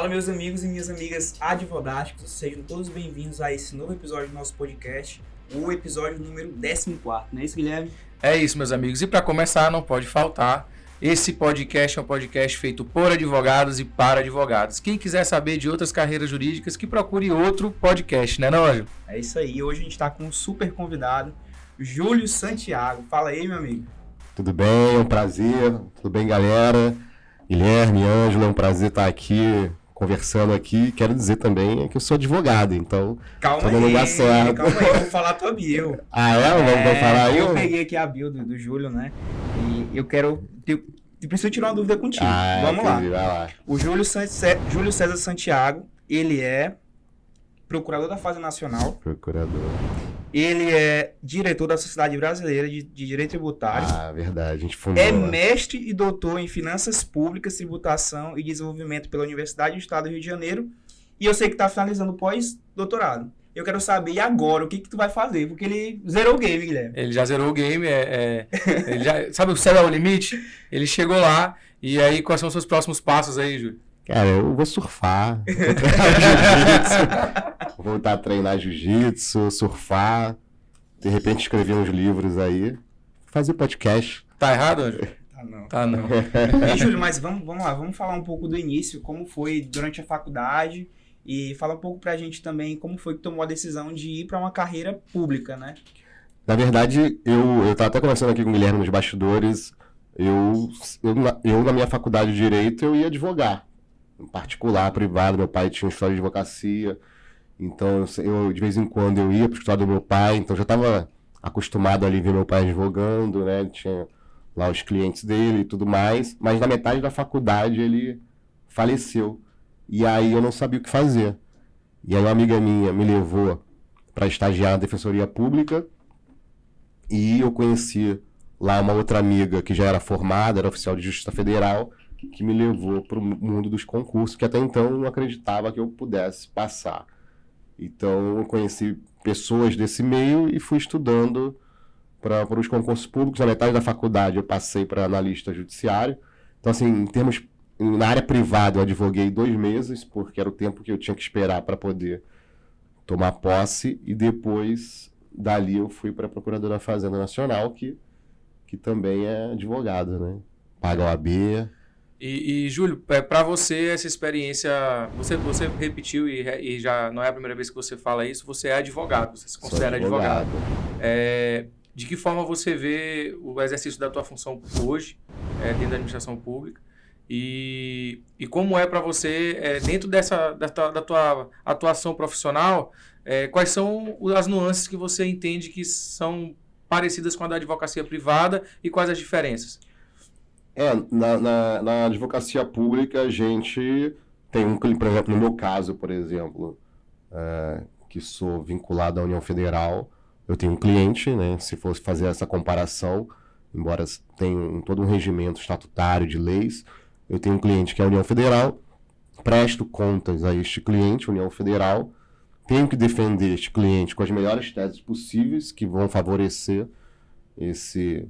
Fala, meus amigos e minhas amigas advodásticos, sejam todos bem-vindos a esse novo episódio do nosso podcast, o episódio número 14º, não é isso, Guilherme? É isso, meus amigos. E para começar, não pode faltar, esse podcast é um podcast feito por advogados e para advogados. Quem quiser saber de outras carreiras jurídicas, que procure outro podcast, né, Ângelo? É isso aí, hoje a gente está com um super convidado, Júlio Santiago. Fala aí, meu amigo. Tudo bem, é um prazer. Tudo bem, galera? Guilherme, Ângelo, é um prazer estar aqui, conversando aqui. Quero dizer também que eu sou advogado, então Calma tô no lugar certo. Calma aí, eu vou falar a tua bio. Ah, é? Vamos falar aí? Eu peguei aqui a bio do Júlio, né? E eu quero... Eu preciso tirar uma dúvida contigo. Vamos lá. Vai lá. O Júlio César Santiago, ele é procurador da Fazenda Nacional. Procurador. Ele é diretor da Sociedade Brasileira de Direito Tributário. Ah, verdade. A gente fundou. É mestre e doutor em Finanças Públicas, Tributação e Desenvolvimento pela Universidade do Estado do Rio de Janeiro. E eu sei que está finalizando o pós-doutorado. Eu quero saber, e agora, o que tu vai fazer? Porque ele zerou o game, Guilherme. Ele já zerou o game, ele já, sabe o céu é o limite? Ele chegou lá, e aí quais são os seus próximos passos aí, Júlio? Cara, eu vou surfar, vou treinar jiu-jitsu, vou voltar a treinar jiu-jitsu, surfar, de repente escrever uns livros aí, fazer podcast. Tá errado, Ângelo? Tá não. Tá não. E, Júlio, mas vamos lá, vamos falar um pouco do início, como foi durante a faculdade, e fala um pouco pra gente também como foi que tomou a decisão de ir pra uma carreira pública, né? Na verdade, eu tava até conversando aqui com o Guilherme nos bastidores, eu na minha faculdade de Direito, eu ia advogar. Em particular, privado, meu pai tinha um escritório de advocacia, então eu de vez em quando eu ia para o escritório do meu pai, então já estava acostumado ali ver meu pai advogando, né, ele tinha lá os clientes dele e tudo mais, mas na metade da faculdade ele faleceu, e aí eu não sabia o que fazer, e aí uma amiga minha me levou para estagiar na Defensoria Pública, e eu conheci lá uma outra amiga que já era formada, era oficial de Justiça Federal, que me levou para o mundo dos concursos, que até então eu não acreditava que eu pudesse passar. Então eu conheci pessoas desse meio e fui estudando para os concursos públicos. Na metade da faculdade eu passei para analista judiciário. Então, assim, na área privada eu advoguei 2 meses, porque era o tempo que eu tinha que esperar para poder tomar posse, e depois dali eu fui para a Procuradora da Fazenda Nacional, que também é advogado, né? Paga OAB. E Júlio, para você, essa experiência, você repetiu e já não é a primeira vez que você fala isso, você é advogado, você se considera advogado. De que forma você vê o exercício da tua função hoje, dentro da administração pública, e como é para você, dentro da tua atuação profissional, quais são as nuances que você entende que são parecidas com a da advocacia privada e quais as diferenças? Na advocacia pública a gente tem por exemplo, no meu caso, por exemplo, que sou vinculado à União Federal, eu tenho um cliente, né, se fosse fazer essa comparação, embora tenha todo um regimento estatutário de leis, eu tenho um cliente que é a União Federal, presto contas a este cliente, União Federal, tenho que defender este cliente com as melhores teses possíveis que vão favorecer esse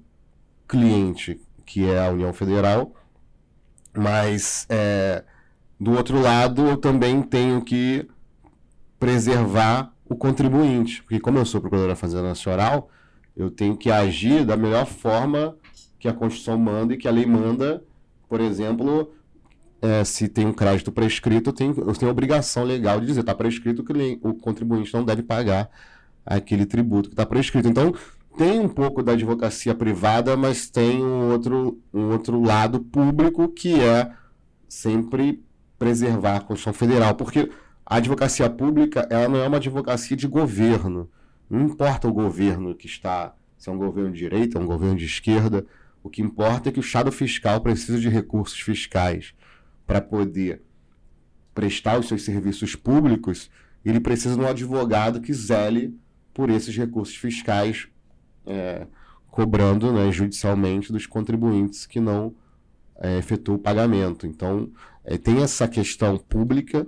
cliente que é a União Federal, mas do outro lado eu também tenho que preservar o contribuinte, porque como eu sou procurador da Fazenda Nacional, eu tenho que agir da melhor forma que a Constituição manda e que a lei manda. Por exemplo, se tem um crédito prescrito, eu tenho a obrigação legal de dizer, está prescrito que o contribuinte não deve pagar aquele tributo que está prescrito. Então, tem um pouco da advocacia privada, mas tem um outro lado público, que é sempre preservar a Constituição Federal, porque a advocacia pública ela não é uma advocacia de governo. Não importa o governo que está, se é um governo de direita, é um governo de esquerda, o que importa é que o Estado fiscal precisa de recursos fiscais para poder prestar os seus serviços públicos, ele precisa de um advogado que zele por esses recursos fiscais, cobrando, né, judicialmente dos contribuintes que não efetuam o pagamento. Então, tem essa questão pública,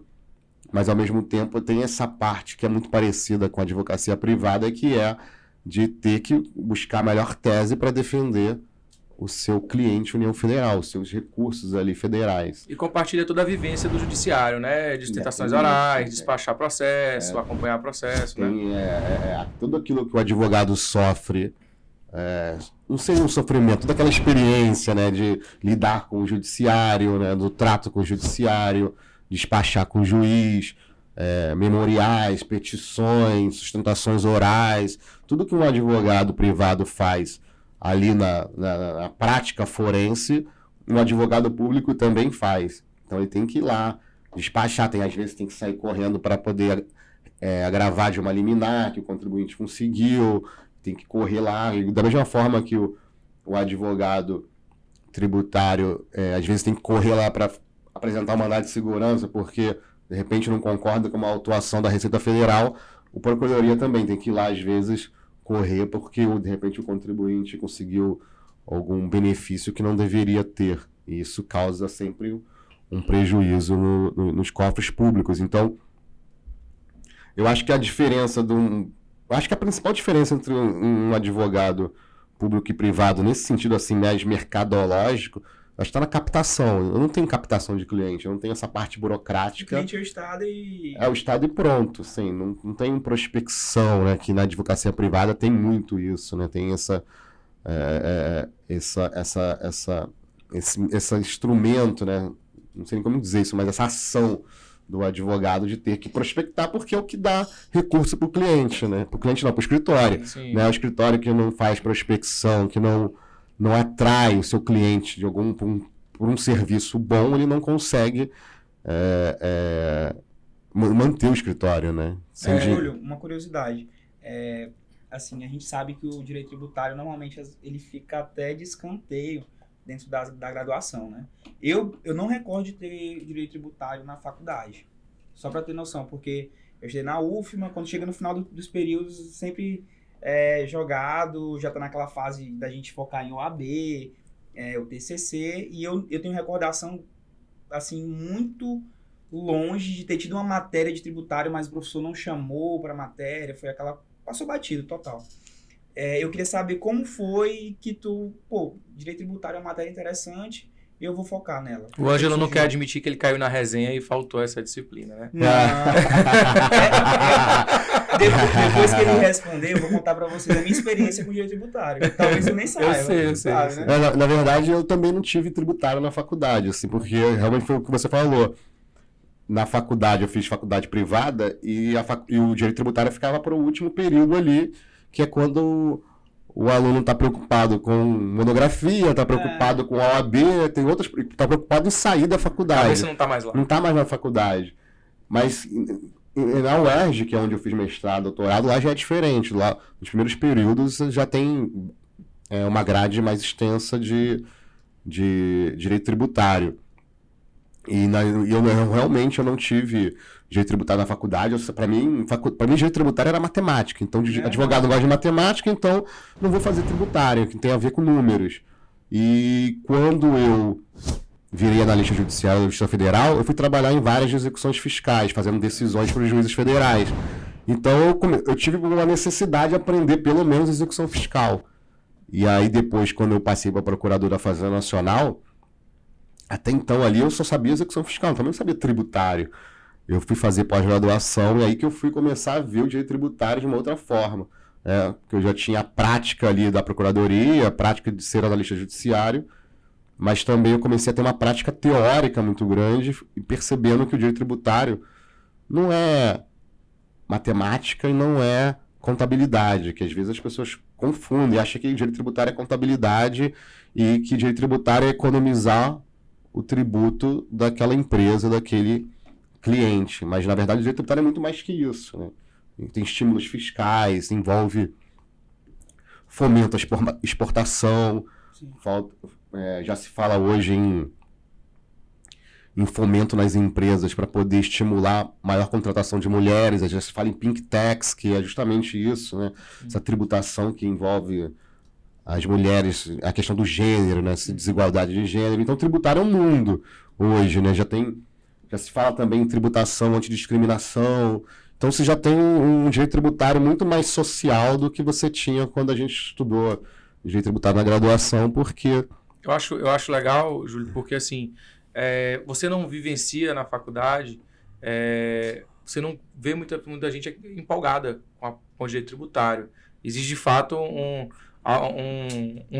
mas ao mesmo tempo tem essa parte que é muito parecida com a advocacia privada, que é de ter que buscar a melhor tese para defender o seu cliente União Federal, os seus recursos ali federais. E compartilha toda a vivência do judiciário, né? De tentações orais, despachar processo, acompanhar processo, tem, tudo aquilo que o advogado sofre, não seria um sofrimento, toda aquela experiência, né, de lidar com o judiciário, né, do trato com o judiciário, despachar com o juiz, memoriais, petições, sustentações orais, tudo que um advogado privado faz ali na prática forense, um advogado público também faz. Então ele tem que ir lá, despachar, às vezes tem que sair correndo para poder agravar de uma liminar que o contribuinte conseguiu, tem que correr lá, e da mesma forma que o advogado tributário às vezes tem que correr lá para apresentar um mandado de segurança porque de repente não concorda com uma autuação da Receita Federal, o Procuradoria também tem que ir lá às vezes correr porque de repente o contribuinte conseguiu algum benefício que não deveria ter, e isso causa sempre um prejuízo nos cofres públicos. Então, eu acho que a principal diferença entre um advogado público e privado, nesse sentido assim mais mercadológico, acho que está na captação. Eu não tenho captação de cliente, eu não tenho essa parte burocrática. O cliente é o Estado e... É o Estado e pronto, sim. Não tem prospecção, né? Que na advocacia privada tem muito isso, né? Tem esse instrumento, né? Não sei nem como dizer isso, mas essa ação do advogado de ter que prospectar, porque é o que dá recurso para o cliente, né? Para o cliente não, para o escritório. Sim. Né? O escritório que não faz prospecção, que não atrai o seu cliente por um serviço bom, ele não consegue manter o escritório, né? Júlio, uma curiosidade. Assim, a gente sabe que o direito tributário, normalmente, ele fica até de escanteio dentro da graduação, né? Eu não recordo de ter direito tributário na faculdade, só para ter noção, porque eu estudei na UFMA, quando chega no final dos períodos, sempre jogado, já tá naquela fase da gente focar em OAB, o TCC, e eu tenho recordação, assim, muito longe de ter tido uma matéria de tributário, mas o professor não chamou para a matéria, passou batido, total. Eu queria saber como foi que direito tributário é uma matéria interessante, e eu vou focar nela. O Ângelo não quer admitir que ele caiu na resenha e faltou essa disciplina, né? Não. Depois que ele responder, eu vou contar para vocês a minha experiência com direito tributário. Talvez eu nem saiba. Eu sei. Né? Na verdade, eu também não tive tributário na faculdade, assim, porque realmente foi o que você falou. Na faculdade, eu fiz faculdade privada e o direito tributário ficava para o último período ali, que é quando o aluno está preocupado com monografia, está preocupado com a OAB, tem outras, está preocupado em sair da faculdade. Talvez você não está mais lá. Não está mais na faculdade. Mas na UERJ, que é onde eu fiz mestrado, doutorado, lá já é diferente. Lá, nos primeiros períodos, já tem uma grade mais extensa de direito tributário. E realmente eu não tive direito tributário na faculdade. Para mim, direito tributário era matemática. Então, advogado não gosta de matemática, então não vou fazer tributário, que tem a ver com números. E quando eu virei analista judiciário da Justiça Federal, eu fui trabalhar em várias execuções fiscais, fazendo decisões para os juízes federais. Então, eu tive uma necessidade de aprender pelo menos execução fiscal. E aí, depois, quando eu passei para a Procuradora da Fazenda Nacional, até então ali eu só sabia execução fiscal, também não sabia tributário. Eu fui fazer pós-graduação e aí que eu fui começar a ver o direito tributário de uma outra forma. Porque eu já tinha a prática ali da Procuradoria, a prática de ser analista judiciário, mas também eu comecei a ter uma prática teórica muito grande e percebendo que o direito tributário não é matemática e não é contabilidade, que às vezes as pessoas confundem, acham que direito tributário é contabilidade e que direito tributário é economizar o tributo daquela empresa, daquele cliente. Mas, na verdade, o direito tributário é muito mais que isso, né? Tem estímulos fiscais, envolve fomento à exportação. Já se fala hoje em fomento nas empresas para poder estimular maior contratação de mulheres. Já se fala em Pink Tax, que é justamente isso, né? Essa tributação que envolve as mulheres, a questão do gênero, né? Essa desigualdade de gênero. Então, tributário é um mundo hoje, né? Já se fala também em tributação antidiscriminação. Então, você já tem um direito tributário muito mais social do que você tinha quando a gente estudou direito tributário na graduação, porque Eu acho legal, Júlio, porque assim, você não vivencia na faculdade, você não vê muita gente empolgada com o direito tributário. Existe, de fato, um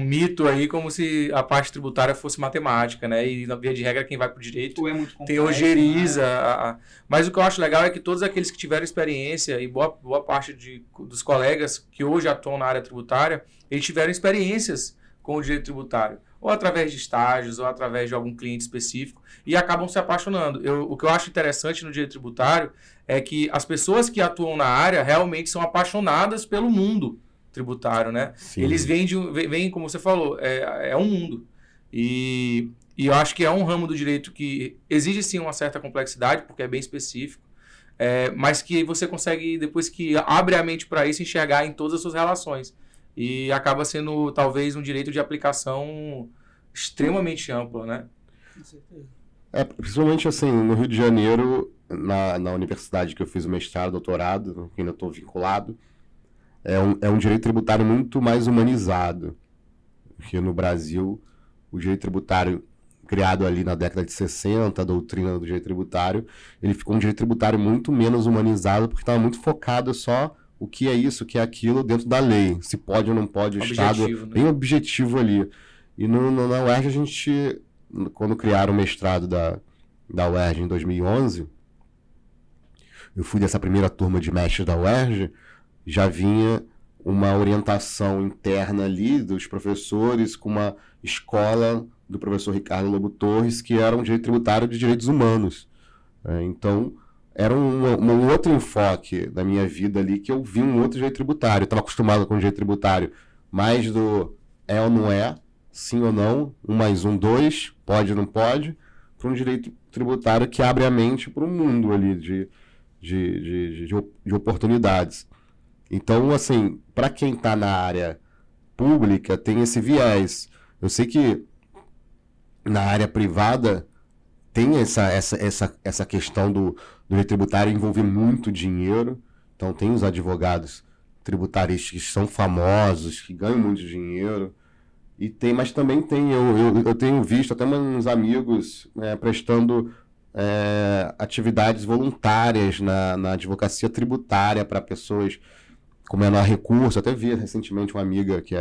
mito aí, como se a parte tributária fosse matemática, né? E, na via de regra, quem vai para o direito tem ojeriza. Né? Mas o que eu acho legal é que todos aqueles que tiveram experiência, e boa parte dos colegas que hoje atuam na área tributária, eles tiveram experiências com o direito tributário, ou através de estágios, ou através de algum cliente específico, e acabam se apaixonando. O que eu acho interessante no direito tributário é que as pessoas que atuam na área realmente são apaixonadas pelo mundo tributário, né? Sim. Eles vêm, como você falou, é um mundo. E eu acho que é um ramo do direito que exige sim uma certa complexidade, porque é bem específico, mas que você consegue, depois que abre a mente para isso, enxergar em todas as suas relações. E acaba sendo, talvez, um direito de aplicação extremamente amplo, né? Com certeza. Principalmente assim, no Rio de Janeiro, na universidade que eu fiz o mestrado, doutorado, que ainda estou vinculado, é um direito tributário muito mais humanizado. Porque no Brasil, o direito tributário criado ali na década de 60, a doutrina do direito tributário, ele ficou um direito tributário muito menos humanizado, porque estava muito focado só o que é isso, o que é aquilo dentro da lei. Se pode ou não pode, o Estado, Né? bem objetivo ali. E na UERJ, a gente, quando criaram o mestrado da UERJ em 2011, eu fui dessa primeira turma de mestres da UERJ, já vinha uma orientação interna ali dos professores com uma escola do professor Ricardo Lobo Torres, que era um direito tributário de direitos humanos. Então, era um outro enfoque da minha vida ali, que eu vi um outro direito tributário. Eu estava acostumado com o direito tributário mais do ou não sim ou não, 1 mais 1, 2, pode ou não pode, para um direito tributário que abre a mente para um mundo ali de oportunidades. Então, assim, para quem está na área pública, tem esse viés. Eu sei que na área privada tem essa questão do direito tributário envolver muito dinheiro. Então, tem os advogados tributaristas que são famosos, que ganham muito dinheiro. Mas também tem, eu tenho visto até uns amigos prestando atividades voluntárias na advocacia tributária para pessoas com menor recurso. Até vi recentemente uma amiga que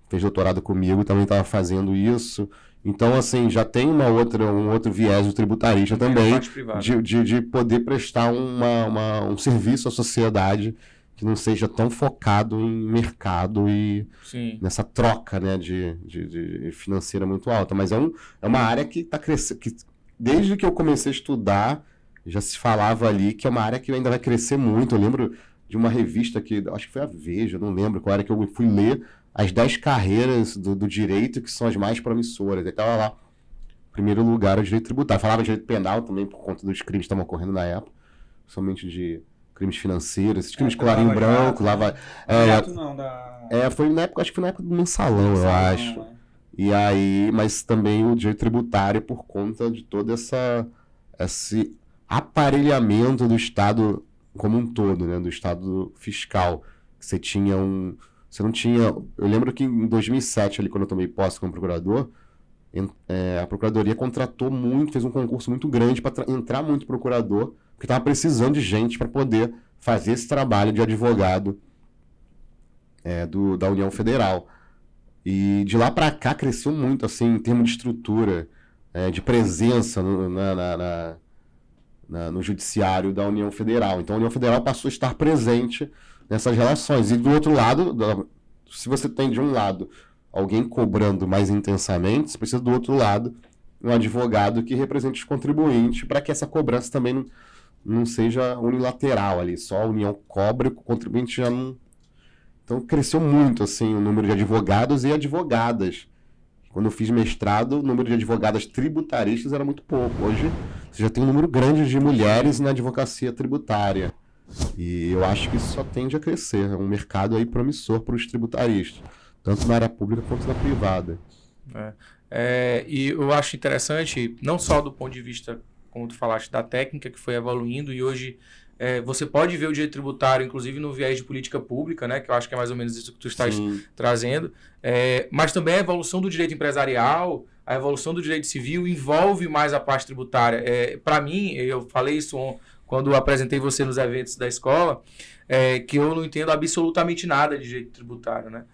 fez doutorado comigo, também estava fazendo isso. Então, assim, já tem um outro viés do tributarista também, de poder prestar um serviço à sociedade que não seja tão focado em mercado e Sim. nessa troca, né, de financeira muito alta. Mas é uma área que está crescendo. Desde que eu comecei a estudar, já se falava ali que é uma área que ainda vai crescer muito. Eu lembro de uma revista que, acho que foi a Veja, não lembro qual era, que eu fui ler as 10 carreiras do direito que são as mais promissoras. Aí estava lá, em primeiro lugar, o direito tributário. Falava de direito penal também, por conta dos crimes que estavam ocorrendo na época, principalmente de crimes financeiros, esses crimes de colarinho branco, foi na época, acho que foi na época do mensalão, eu acho. E aí, mas também o direito tributário por conta de todo esse aparelhamento do Estado como um todo, né, do Estado fiscal. Você não tinha... Eu lembro que em 2007, ali, quando eu tomei posse como procurador, a Procuradoria contratou muito, fez um concurso muito grande para entrar muito procurador, porque estava precisando de gente para poder fazer esse trabalho de advogado da União Federal. E de lá para cá cresceu muito, assim, em termos de estrutura, de presença no judiciário da União Federal. Então a União Federal passou a estar presente nessas relações. E do outro lado, se você tem de um lado alguém cobrando mais intensamente, você precisa do outro lado um advogado que represente os contribuintes para que essa cobrança também não seja unilateral ali, só a União cobra e o contribuinte já não... Então cresceu muito assim, o número de advogados e advogadas. Quando eu fiz mestrado, o número de advogadas tributaristas era muito pouco. Hoje você já tem um número grande de mulheres na advocacia tributária. E eu acho que isso só tende a crescer. É um mercado aí promissor para os tributaristas, tanto na área pública quanto na privada. E eu acho interessante, não só do ponto de vista, como tu falaste, da técnica que foi evoluindo e hoje Você pode ver o direito tributário, inclusive no viés de política pública, né, que eu acho que é mais ou menos isso que tu estás trazendo, mas também a evolução do direito empresarial, a evolução do direito civil envolve mais a parte tributária. Para mim, eu falei isso quando apresentei você nos eventos da escola, que eu não entendo absolutamente nada de direito tributário, né?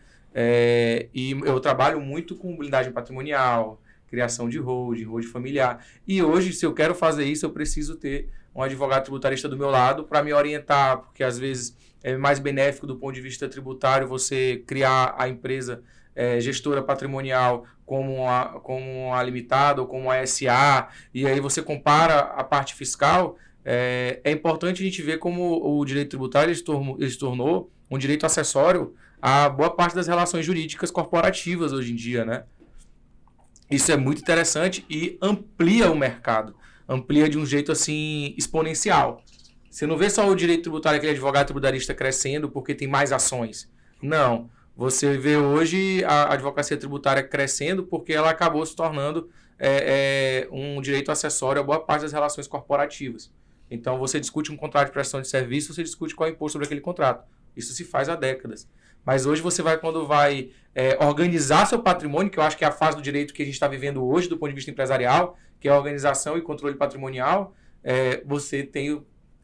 E eu trabalho muito com blindagem patrimonial, criação de holding familiar. E hoje, se eu quero fazer isso, eu preciso ter um advogado tributarista do meu lado para me orientar, porque às vezes é mais benéfico do ponto de vista tributário você criar a empresa gestora patrimonial como uma limitada ou como uma SA, e aí você compara a parte fiscal. É importante a gente ver como o direito tributário ele se tornou um direito acessório a boa parte das relações jurídicas corporativas hoje em dia, né? Isso é muito interessante e amplia o mercado. Amplia de um jeito assim exponencial. Você não vê só o direito tributário, aquele advogado tributarista crescendo porque tem mais ações. Não. Você vê hoje a advocacia tributária crescendo porque ela acabou se tornando um direito acessório a boa parte das relações corporativas. Então, você discute um contrato de prestação de serviço, você discute qual é o imposto sobre aquele contrato. Isso se faz há décadas. Mas hoje quando vai organizar seu patrimônio, que eu acho que é a fase do direito que a gente está vivendo hoje do ponto de vista empresarial, que é a organização e controle patrimonial, você tem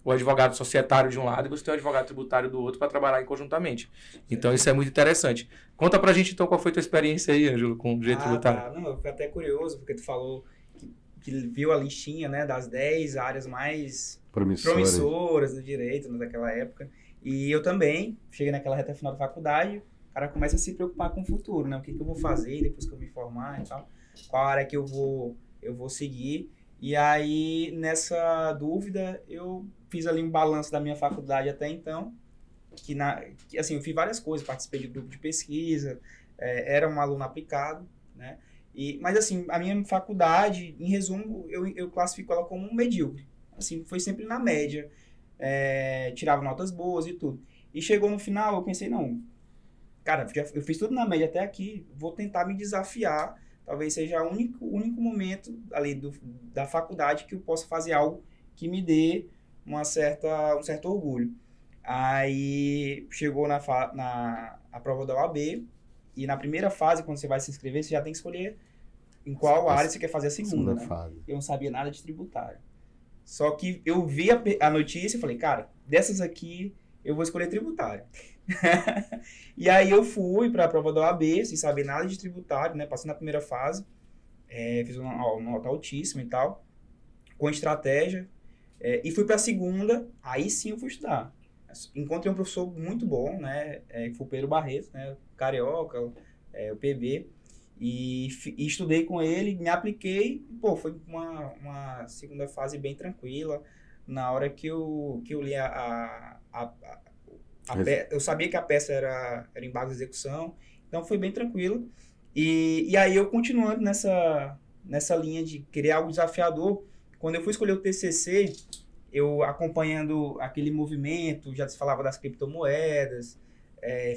o advogado societário de um lado e você tem o advogado tributário do outro para trabalhar conjuntamente. Então, isso é muito interessante. Conta pra gente, então, qual foi a tua experiência aí, Ângelo, com o direito tributário. Tá. Não, eu fiquei até curioso, porque tu falou que viu a listinha, né, das 10 áreas mais promissoras do direito, né, daquela época. E eu também cheguei naquela reta final da faculdade, o cara começa a se preocupar com o futuro, né? O que eu vou fazer depois que eu me formar e tal, qual área que eu vou seguir. E aí, nessa dúvida, eu fiz ali um balanço da minha faculdade até então, que assim, eu fiz várias coisas, participei de grupo de pesquisa, era um aluno aplicado, né? Mas assim, a minha faculdade, em resumo, eu classifico ela como um medíocre. Assim, foi sempre na média, tirava notas boas e tudo. E chegou no final, eu pensei, não, cara, eu fiz tudo na média até aqui, vou tentar me desafiar. Talvez seja o único momento ali da faculdade que eu possa fazer algo que me dê um certo orgulho. Aí chegou a prova da OAB, e na primeira fase, quando você vai se inscrever, você já tem que escolher em qual área você quer fazer a segunda, né? Fase. Eu não sabia nada de tributário. Só que eu vi a notícia e falei, cara, dessas aqui eu vou escolher tributário. E aí eu fui para a prova da OAB, sem saber nada de tributário, né? Passei na primeira fase, fiz uma nota altíssima e tal, com estratégia, e fui para a segunda, aí sim eu fui estudar. Encontrei um professor muito bom, né? Que foi o Pedro Barreto, né? Carioca, o PB, e estudei com ele, me apliquei, pô, foi uma segunda fase bem tranquila. Na hora que eu li eu sabia que a peça era embargo de execução, então foi bem tranquilo. E aí eu continuando nessa linha de querer algo desafiador, quando eu fui escolher o TCC, eu acompanhando aquele movimento, já se falava das criptomoedas,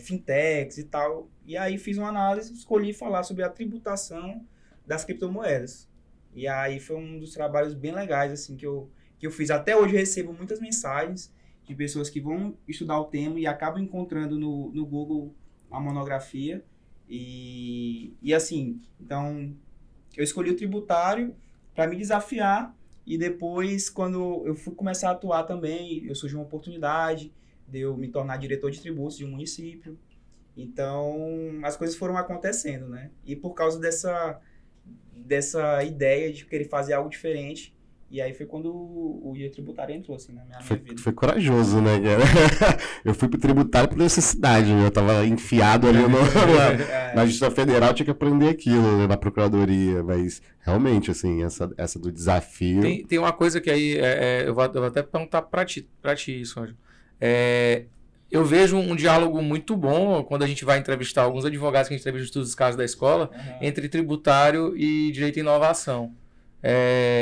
fintechs e tal, e aí fiz uma análise, escolhi falar sobre a tributação das criptomoedas. E aí foi um dos trabalhos bem legais assim, que eu fiz. Até hoje eu recebo muitas mensagens de pessoas que vão estudar o tema e acabam encontrando no Google a monografia. E assim, então, eu escolhi o tributário para me desafiar, e depois, quando eu fui começar a atuar também, surgiu uma oportunidade de eu me tornar diretor de tributos de um município. Então, as coisas foram acontecendo, né? E por causa dessa ideia de querer fazer algo diferente, e aí foi quando o direito tributário entrou, assim, na minha vida. Foi corajoso, né, cara? Eu fui pro tributário por necessidade, né? Eu tava enfiado ali na Justiça Federal, tinha que aprender aquilo, né, na Procuradoria, mas realmente, assim, essa do desafio... Tem uma coisa que aí, eu vou até perguntar pra ti isso, Ângelo. Eu vejo um diálogo muito bom quando a gente vai entrevistar alguns advogados que a gente entrevista em todos os casos da escola, entre tributário e direito e inovação.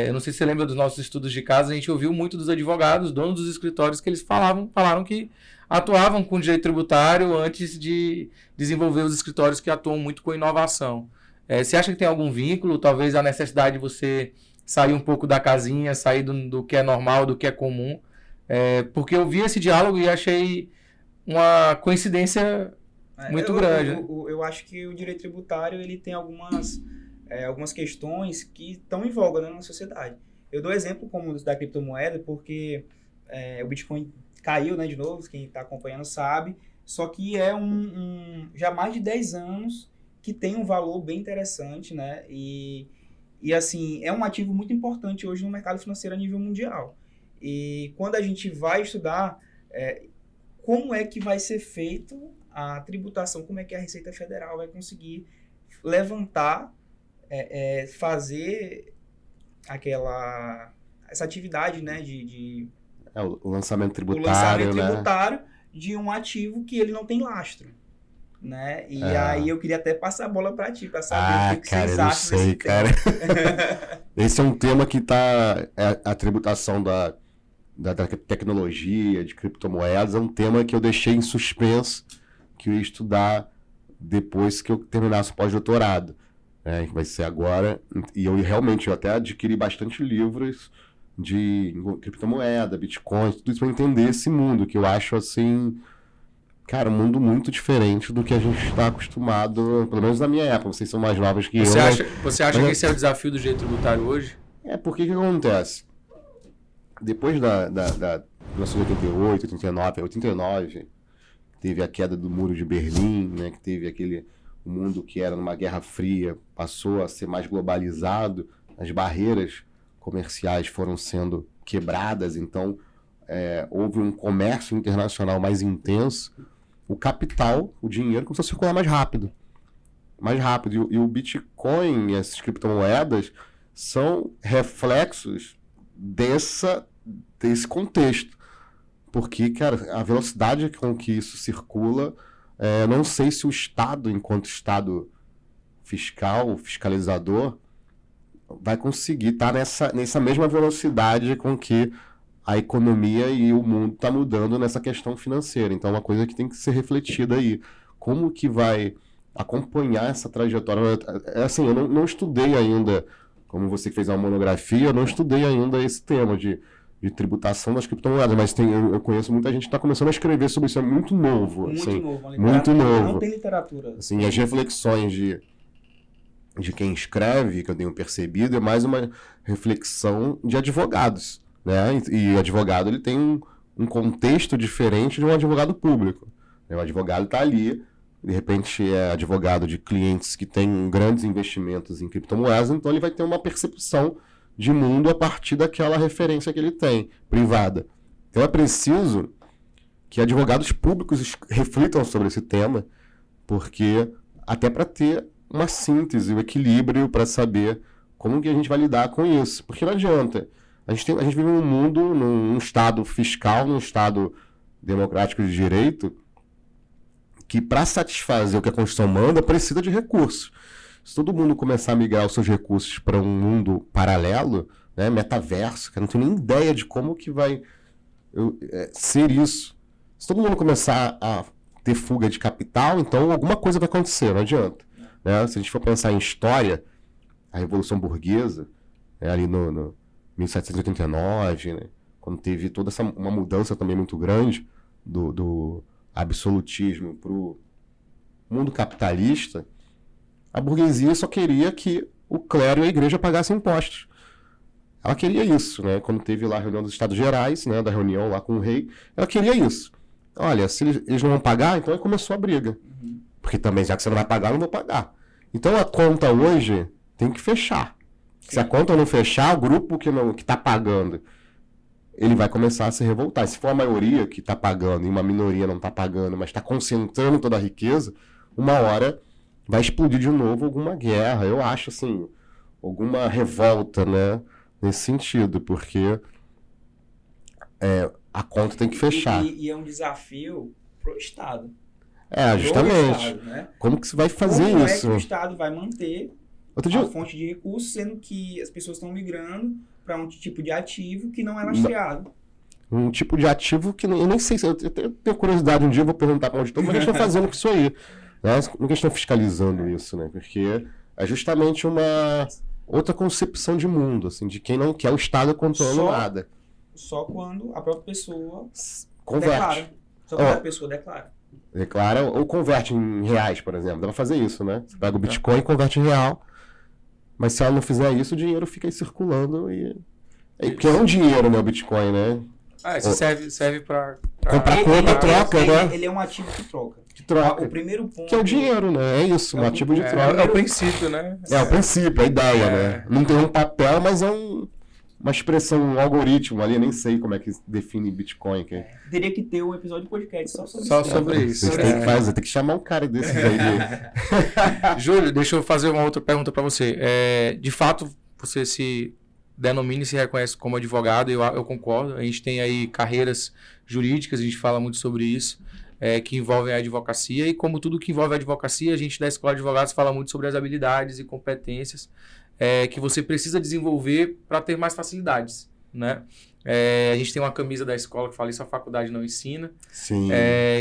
Eu não sei se você lembra dos nossos estudos de caso, a gente ouviu muito dos advogados, donos dos escritórios, que eles falaram que atuavam com direito tributário antes de desenvolver os escritórios que atuam muito com inovação. Você acha que tem algum vínculo, talvez a necessidade de você sair um pouco da casinha, sair do que é normal, do que é comum, Porque eu vi esse diálogo e achei uma coincidência muito grande. Eu acho que o direito tributário ele tem algumas questões que estão em voga, né, na sociedade. Eu dou exemplo como da criptomoeda, porque o Bitcoin caiu, né, de novo, quem está acompanhando sabe, só que já mais de 10 anos que tem um valor bem interessante, né, e assim, é um ativo muito importante hoje no mercado financeiro a nível mundial. E quando a gente vai estudar como é que vai ser feito a tributação, como é que a Receita Federal vai conseguir levantar, fazer essa atividade, né, o lançamento tributário, de um ativo que ele não tem lastro, né? E aí eu queria até passar a bola para ti, para saber o que vocês acham desse tema. Esse é um tema que está a tributação da tecnologia, de criptomoedas, é um tema que eu deixei em suspenso, que eu ia estudar depois que eu terminasse o pós-doutorado, né, que vai ser agora. E eu até adquiri bastante livros de criptomoeda, Bitcoin, tudo isso para entender esse mundo, que eu acho assim, cara, um mundo muito diferente do que a gente está acostumado, pelo menos na minha época. Vocês são mais novos que Você acha que esse é o desafio do direito tributário hoje? Porque o que acontece? Depois da 1988, 89, teve a queda do Muro de Berlim, né, que teve o mundo que era numa Guerra Fria, passou a ser mais globalizado, as barreiras comerciais foram sendo quebradas, então houve um comércio internacional mais intenso, o capital, o dinheiro, começou a circular mais rápido. E o Bitcoin e essas criptomoedas são reflexos desse contexto. Porque, cara, a velocidade com que isso circula, não sei se o Estado, enquanto Estado fiscalizador, vai conseguir estar nessa mesma velocidade com que a economia e o mundo está mudando nessa questão financeira. Então, é uma coisa que tem que ser refletida aí. Como que vai acompanhar essa trajetória? Assim, eu não estudei ainda, como você que fez uma monografia, eu não estudei ainda esse tema de tributação das criptomoedas, mas eu conheço muita gente que está começando a escrever sobre isso, é muito novo. Muito novo. Não tem literatura. Assim, as reflexões de quem escreve, que eu tenho percebido, é mais uma reflexão de advogados, né? E o advogado ele tem um contexto diferente de um advogado público. O advogado está ali, de repente é advogado de clientes que têm grandes investimentos em criptomoedas, então ele vai ter uma percepção de mundo a partir daquela referência que ele tem, privada. Então é preciso que advogados públicos reflitam sobre esse tema, porque até para ter uma síntese, um equilíbrio para saber como que a gente vai lidar com isso. Porque não adianta. A gente vive num mundo, num Estado fiscal, num Estado democrático de direito, que para satisfazer o que a Constituição manda, precisa de recursos. Se todo mundo começar a migrar os seus recursos para um mundo paralelo, né, metaverso, que eu não tenho nem ideia de como que vai ser isso. Se todo mundo começar a ter fuga de capital, então alguma coisa vai acontecer, não adianta. Né? Se a gente for pensar em história, a Revolução Burguesa, ali no 1789, né, quando teve toda uma mudança também muito grande do absolutismo para o mundo capitalista, a burguesia só queria que o clero e a igreja pagassem impostos. Ela queria isso, né? Quando teve lá a reunião dos Estados Gerais, né, da reunião lá com o rei, ela queria isso. Olha, se eles não vão pagar, então aí começou a briga. Porque também, já que você não vai pagar, eu não vou pagar. Então a conta hoje tem que fechar. Sim. Se a conta não fechar, o grupo que está pagando, ele vai começar a se revoltar. Se for a maioria que está pagando e uma minoria não está pagando, mas está concentrando toda a riqueza, uma hora vai explodir de novo alguma guerra. Eu acho, assim, alguma revolta, né, nesse sentido, porque a conta tem que fechar. E é um desafio pro Estado. Justamente. Estado, né? Como que você vai fazer Como isso? Como é que o Estado vai manter a fonte de recursos, sendo que as pessoas estão migrando para um tipo de ativo que não é lastreado? Um tipo de ativo que eu nem sei, eu tenho curiosidade, um dia eu vou perguntar para o auditor, mas a gente está fazendo com isso aí. Né? Como que a gente está fiscalizando isso, né? Porque é justamente uma outra concepção de mundo, assim, de quem não quer o Estado controlando nada. só quando a própria pessoa Converte. declara. Só quando a pessoa declara. Declara ou converte em reais, por exemplo. Dá pra fazer isso, né? Você pega o Bitcoin e converte em real. Mas se ela não fizer isso, o dinheiro fica aí circulando e... Porque é um dinheiro, né, o Bitcoin, né? Isso serve pra comprar conta, troca, né? Ele é um ativo que troca. Que troca. O primeiro ponto... Que é o dinheiro, né? É isso, um ativo de troca. É o princípio, né? É o princípio, a ideia, né? Não tem um papel, mas é uma expressão, um algoritmo ali, eu nem sei como é que define Bitcoin. Teria que ter um episódio de podcast só sobre Só isso. sobre isso. Vocês têm que fazer, tem que chamar um cara desses aí. Júlio, deixa eu fazer uma outra pergunta para você. De fato, você se denomina e se reconhece como advogado, eu concordo. A gente tem aí carreiras jurídicas, a gente fala muito sobre isso, que envolvem a advocacia. E como tudo que envolve a advocacia, a gente da Escola de Advogados fala muito sobre as habilidades e competências que você precisa desenvolver para ter mais facilidades, né? A gente tem uma camisa da escola que fala isso, a faculdade não ensina. Sim.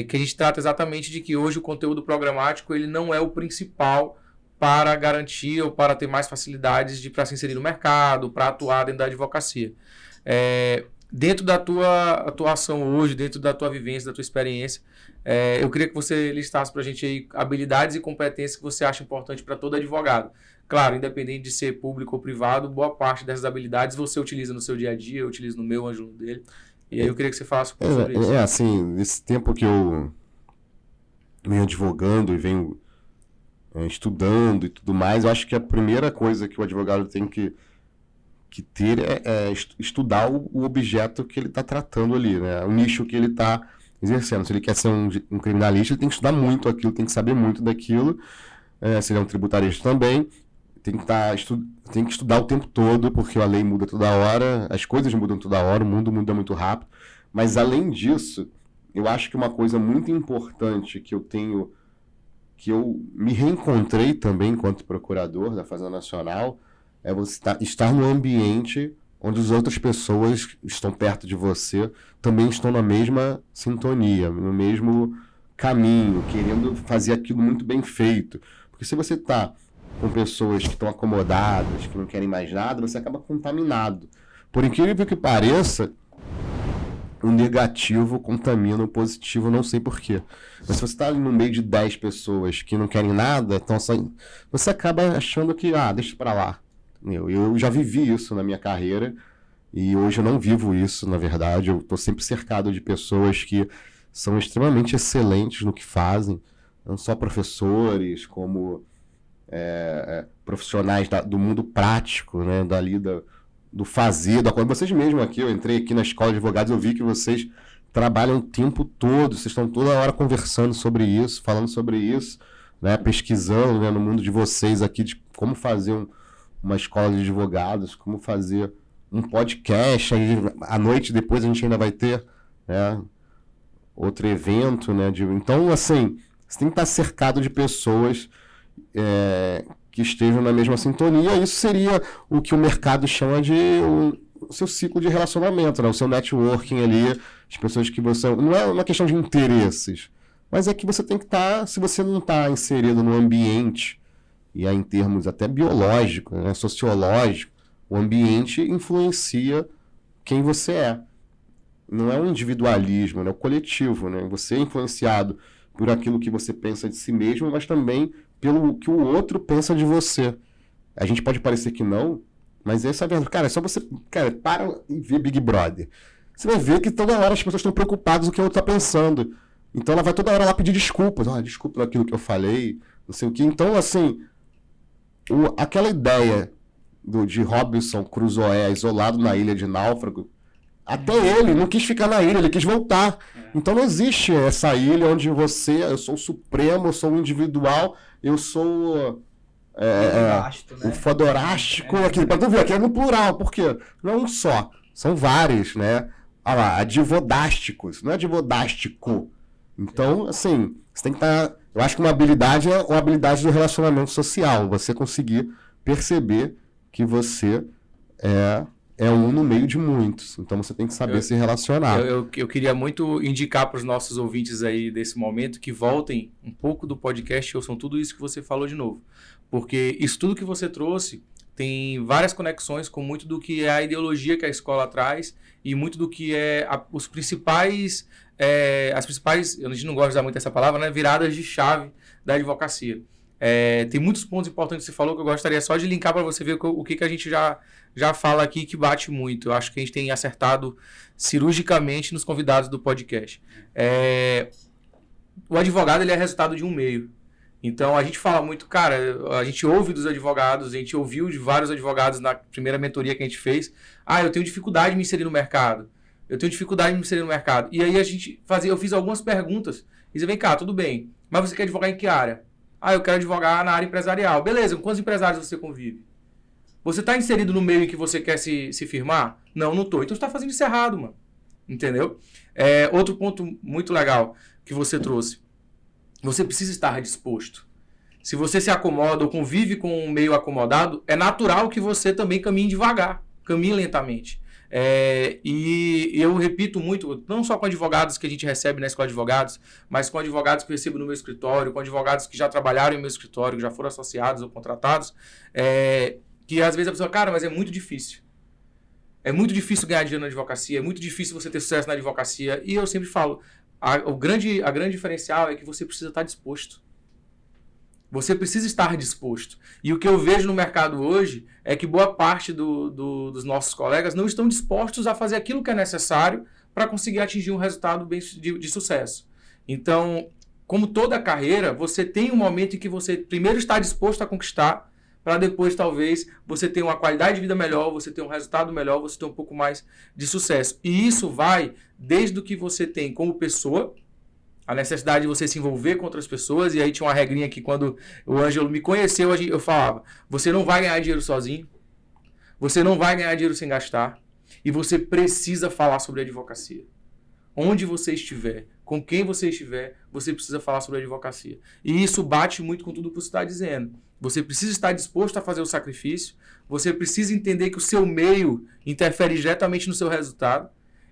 Que a gente trata exatamente de que hoje o conteúdo programático ele não é o principal para garantir ou para ter mais facilidades para se inserir no mercado, para atuar dentro da advocacia. Dentro da tua atuação hoje, dentro da tua vivência, da tua experiência, eu queria que você listasse para a gente aí habilidades e competências que você acha importante para todo advogado. Claro, independente de ser público ou privado, boa parte dessas habilidades você utiliza no seu dia a dia, eu utilizo no meu, Ângelo dele. E aí eu queria que você falasse um pouco sobre isso. Assim, nesse tempo que eu venho advogando e venho estudando e tudo mais, eu acho que a primeira coisa que o advogado tem que ter é estudar o objeto que ele está tratando ali, né? O nicho que ele está exercendo. Se ele quer ser um criminalista, ele tem que estudar muito aquilo, tem que saber muito daquilo. Se ele é um tributarista também, tem que estudar o tempo todo, porque a lei muda toda hora, as coisas mudam toda hora, o mundo muda muito rápido. Mas, além disso, eu acho que uma coisa muito importante que eu me reencontrei também enquanto procurador da Fazenda Nacional, é você estar no ambiente onde as outras pessoas que estão perto de você também estão na mesma sintonia, no mesmo caminho, querendo fazer aquilo muito bem feito. Porque se você está com pessoas que estão acomodadas, que não querem mais nada, você acaba contaminado. Por incrível que pareça, o negativo contamina o positivo, não sei porquê. Mas se você está no meio de 10 pessoas que não querem nada, então você acaba achando que, deixa pra lá. Eu já vivi isso na minha carreira e hoje eu não vivo isso, na verdade. Eu estou sempre cercado de pessoas que são extremamente excelentes no que fazem, não só professores, como profissionais do mundo prático, né, do fazer, vocês mesmos aqui, eu entrei aqui na Escola de Advogados, eu vi que vocês trabalham o tempo todo, vocês estão toda hora conversando sobre isso, falando sobre isso, né, pesquisando, né, no mundo de vocês aqui, de como fazer uma escola de advogados, como fazer um podcast, aí, à noite depois a gente ainda vai ter, né, outro evento, né, então, assim, você tem que estar cercado de pessoas que estejam na mesma sintonia. Isso seria o que o mercado chama de o seu ciclo de relacionamento, né? O seu networking ali, as pessoas que você... Não é uma questão de interesses, mas é que você tem que estar... Se você não está inserido no ambiente, e aí em termos até biológicos, né, sociológico, o ambiente influencia quem você é. Não é um individualismo, é o coletivo, né? Você é influenciado por aquilo que você pensa de si mesmo, mas também pelo que o outro pensa de você. A gente pode parecer que não, mas essa é a verdade. Cara, é só você... Cara, para e vê Big Brother. Você vai ver que toda hora as pessoas estão preocupadas com o que o outro está pensando. Então ela vai toda hora lá pedir desculpas. Desculpa por aquilo que eu falei, não sei o quê. Então, assim, aquela ideia de Robinson Crusoe isolado na ilha de Náufrago, até ele não quis ficar na ilha, ele quis voltar. Então não existe essa ilha onde eu sou o supremo, eu sou o individual, eu sou o fodorástico, aqui, para tu ver, aqui é no plural, por quê? Não é um só, são vários, né? Olha lá, adivodásticos, não é adivodástico. Então, assim, você tem que estar... Eu acho que uma habilidade é uma habilidade do relacionamento social, você conseguir perceber que você é um no meio de muitos. Então você tem que saber se relacionar. Eu queria muito indicar para os nossos ouvintes aí desse momento que voltem um pouco do podcast e ouçam tudo isso que você falou de novo. Porque isso tudo que você trouxe tem várias conexões com muito do que é a ideologia que a escola traz e muito do que é as principais, a gente não gosta de usar muito essa palavra, né? Viradas de chave da advocacia. Tem muitos pontos importantes que você falou que eu gostaria só de linkar para você ver o que a gente já fala aqui que bate muito. Eu acho que a gente tem acertado cirurgicamente nos convidados do podcast. O advogado ele é resultado de um meio. Então, a gente fala muito, cara, a gente ouve dos advogados, a gente ouviu de vários advogados na primeira mentoria que a gente fez. Eu tenho dificuldade de me inserir no mercado. E aí eu fiz algumas perguntas. E você vem cá, tudo bem, mas você quer advogar em que área? Eu quero advogar na área empresarial. Beleza, com quantos empresários você convive? Você está inserido no meio em que você quer se firmar? Não estou. Então você está fazendo isso errado, mano. Entendeu? Outro ponto muito legal que você trouxe. Você precisa estar disposto. Se você se acomoda ou convive com um meio acomodado, é natural que você também caminhe devagar, caminhe lentamente. E eu repito muito, não só com advogados que a gente recebe na escola de advogados, mas com advogados que eu recebo no meu escritório, com advogados que já trabalharam em meu escritório, que já foram associados ou contratados, que às vezes a pessoa, cara, mas é muito difícil. É muito difícil ganhar dinheiro na advocacia, é muito difícil você ter sucesso na advocacia. E eu sempre falo, a grande diferencial é que você precisa estar disposto. Você precisa estar disposto. E o que eu vejo no mercado hoje é que boa parte dos nossos colegas não estão dispostos a fazer aquilo que é necessário para conseguir atingir um resultado de sucesso. Então, como toda carreira, você tem um momento em que você primeiro está disposto a conquistar, para depois, talvez, você ter uma qualidade de vida melhor, você ter um resultado melhor, você ter um pouco mais de sucesso. E isso vai desde o que você tem como pessoa, a necessidade de você se envolver com outras pessoas. E aí tinha uma regrinha que quando o Ângelo me conheceu, eu falava, você não vai ganhar dinheiro sozinho, você não vai ganhar dinheiro sem gastar, e você precisa falar sobre advocacia. Onde você estiver, com quem você estiver, você precisa falar sobre advocacia. E isso bate muito com tudo que você está dizendo. Você precisa estar disposto a fazer o sacrifício, você precisa entender que o seu meio interfere diretamente no seu resultado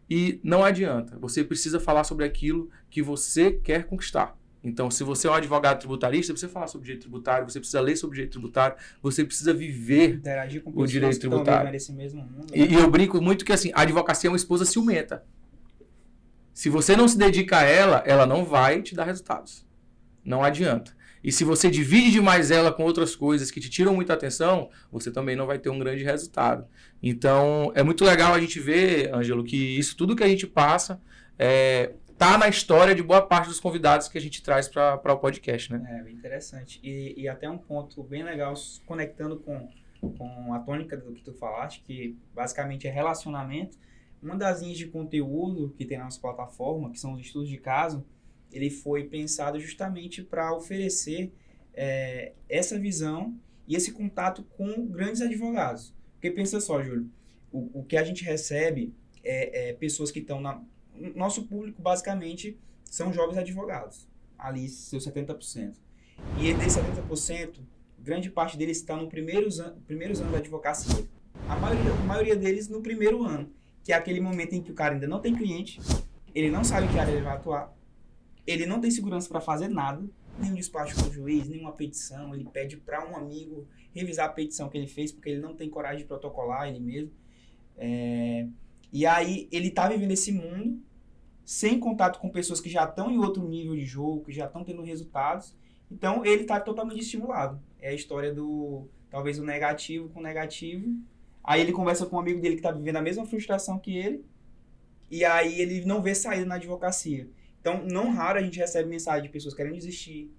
e não adianta. Você precisa falar sobre aquilo que você quer conquistar. Então, se você é um advogado tributarista, você precisa falar sobre direito tributário, você precisa ler sobre direito tributário, você precisa viver interagir com o direito tributário. Nesse mesmo mundo, né? E eu brinco muito que assim, a advocacia é uma esposa ciumenta. Se você não se dedica a ela, ela não vai te dar resultados. Não adianta. E se você divide demais ela com outras coisas que te tiram muita atenção, você também não vai ter um grande resultado. Então, é muito legal a gente ver, Ângelo, que isso tudo que a gente passa tá na história de boa parte dos convidados que a gente traz para o podcast, né? Bem interessante. E até um ponto bem legal, conectando com a tônica do que tu falaste, que basicamente é relacionamento. Uma das linhas de conteúdo que tem na nossa plataforma, que são os estudos de caso, ele foi pensado justamente para oferecer essa visão e esse contato com grandes advogados. Porque pensa só, Júlio, o que a gente recebe é pessoas que estão nosso público, basicamente, são jovens advogados, ali seus 70%. E desses 70%, grande parte deles está no primeiros anos da advocacia. A maioria deles no primeiro ano, que é aquele momento em que o cara ainda não tem cliente, ele não sabe em que área ele vai atuar, ele não tem segurança para fazer nada, nenhum despacho com o juiz, nenhuma petição. Ele pede para um amigo revisar a petição que ele fez, porque ele não tem coragem de protocolar ele mesmo. E aí ele está vivendo esse mundo sem contato com pessoas que já estão em outro nível de jogo, que já estão tendo resultados. Então ele está totalmente estimulado. É a história talvez o negativo com o negativo. Aí ele conversa com um amigo dele que está vivendo a mesma frustração que ele, e aí ele não vê saída na advocacia. Então, não raro a gente recebe mensagem de pessoas querendo desistir,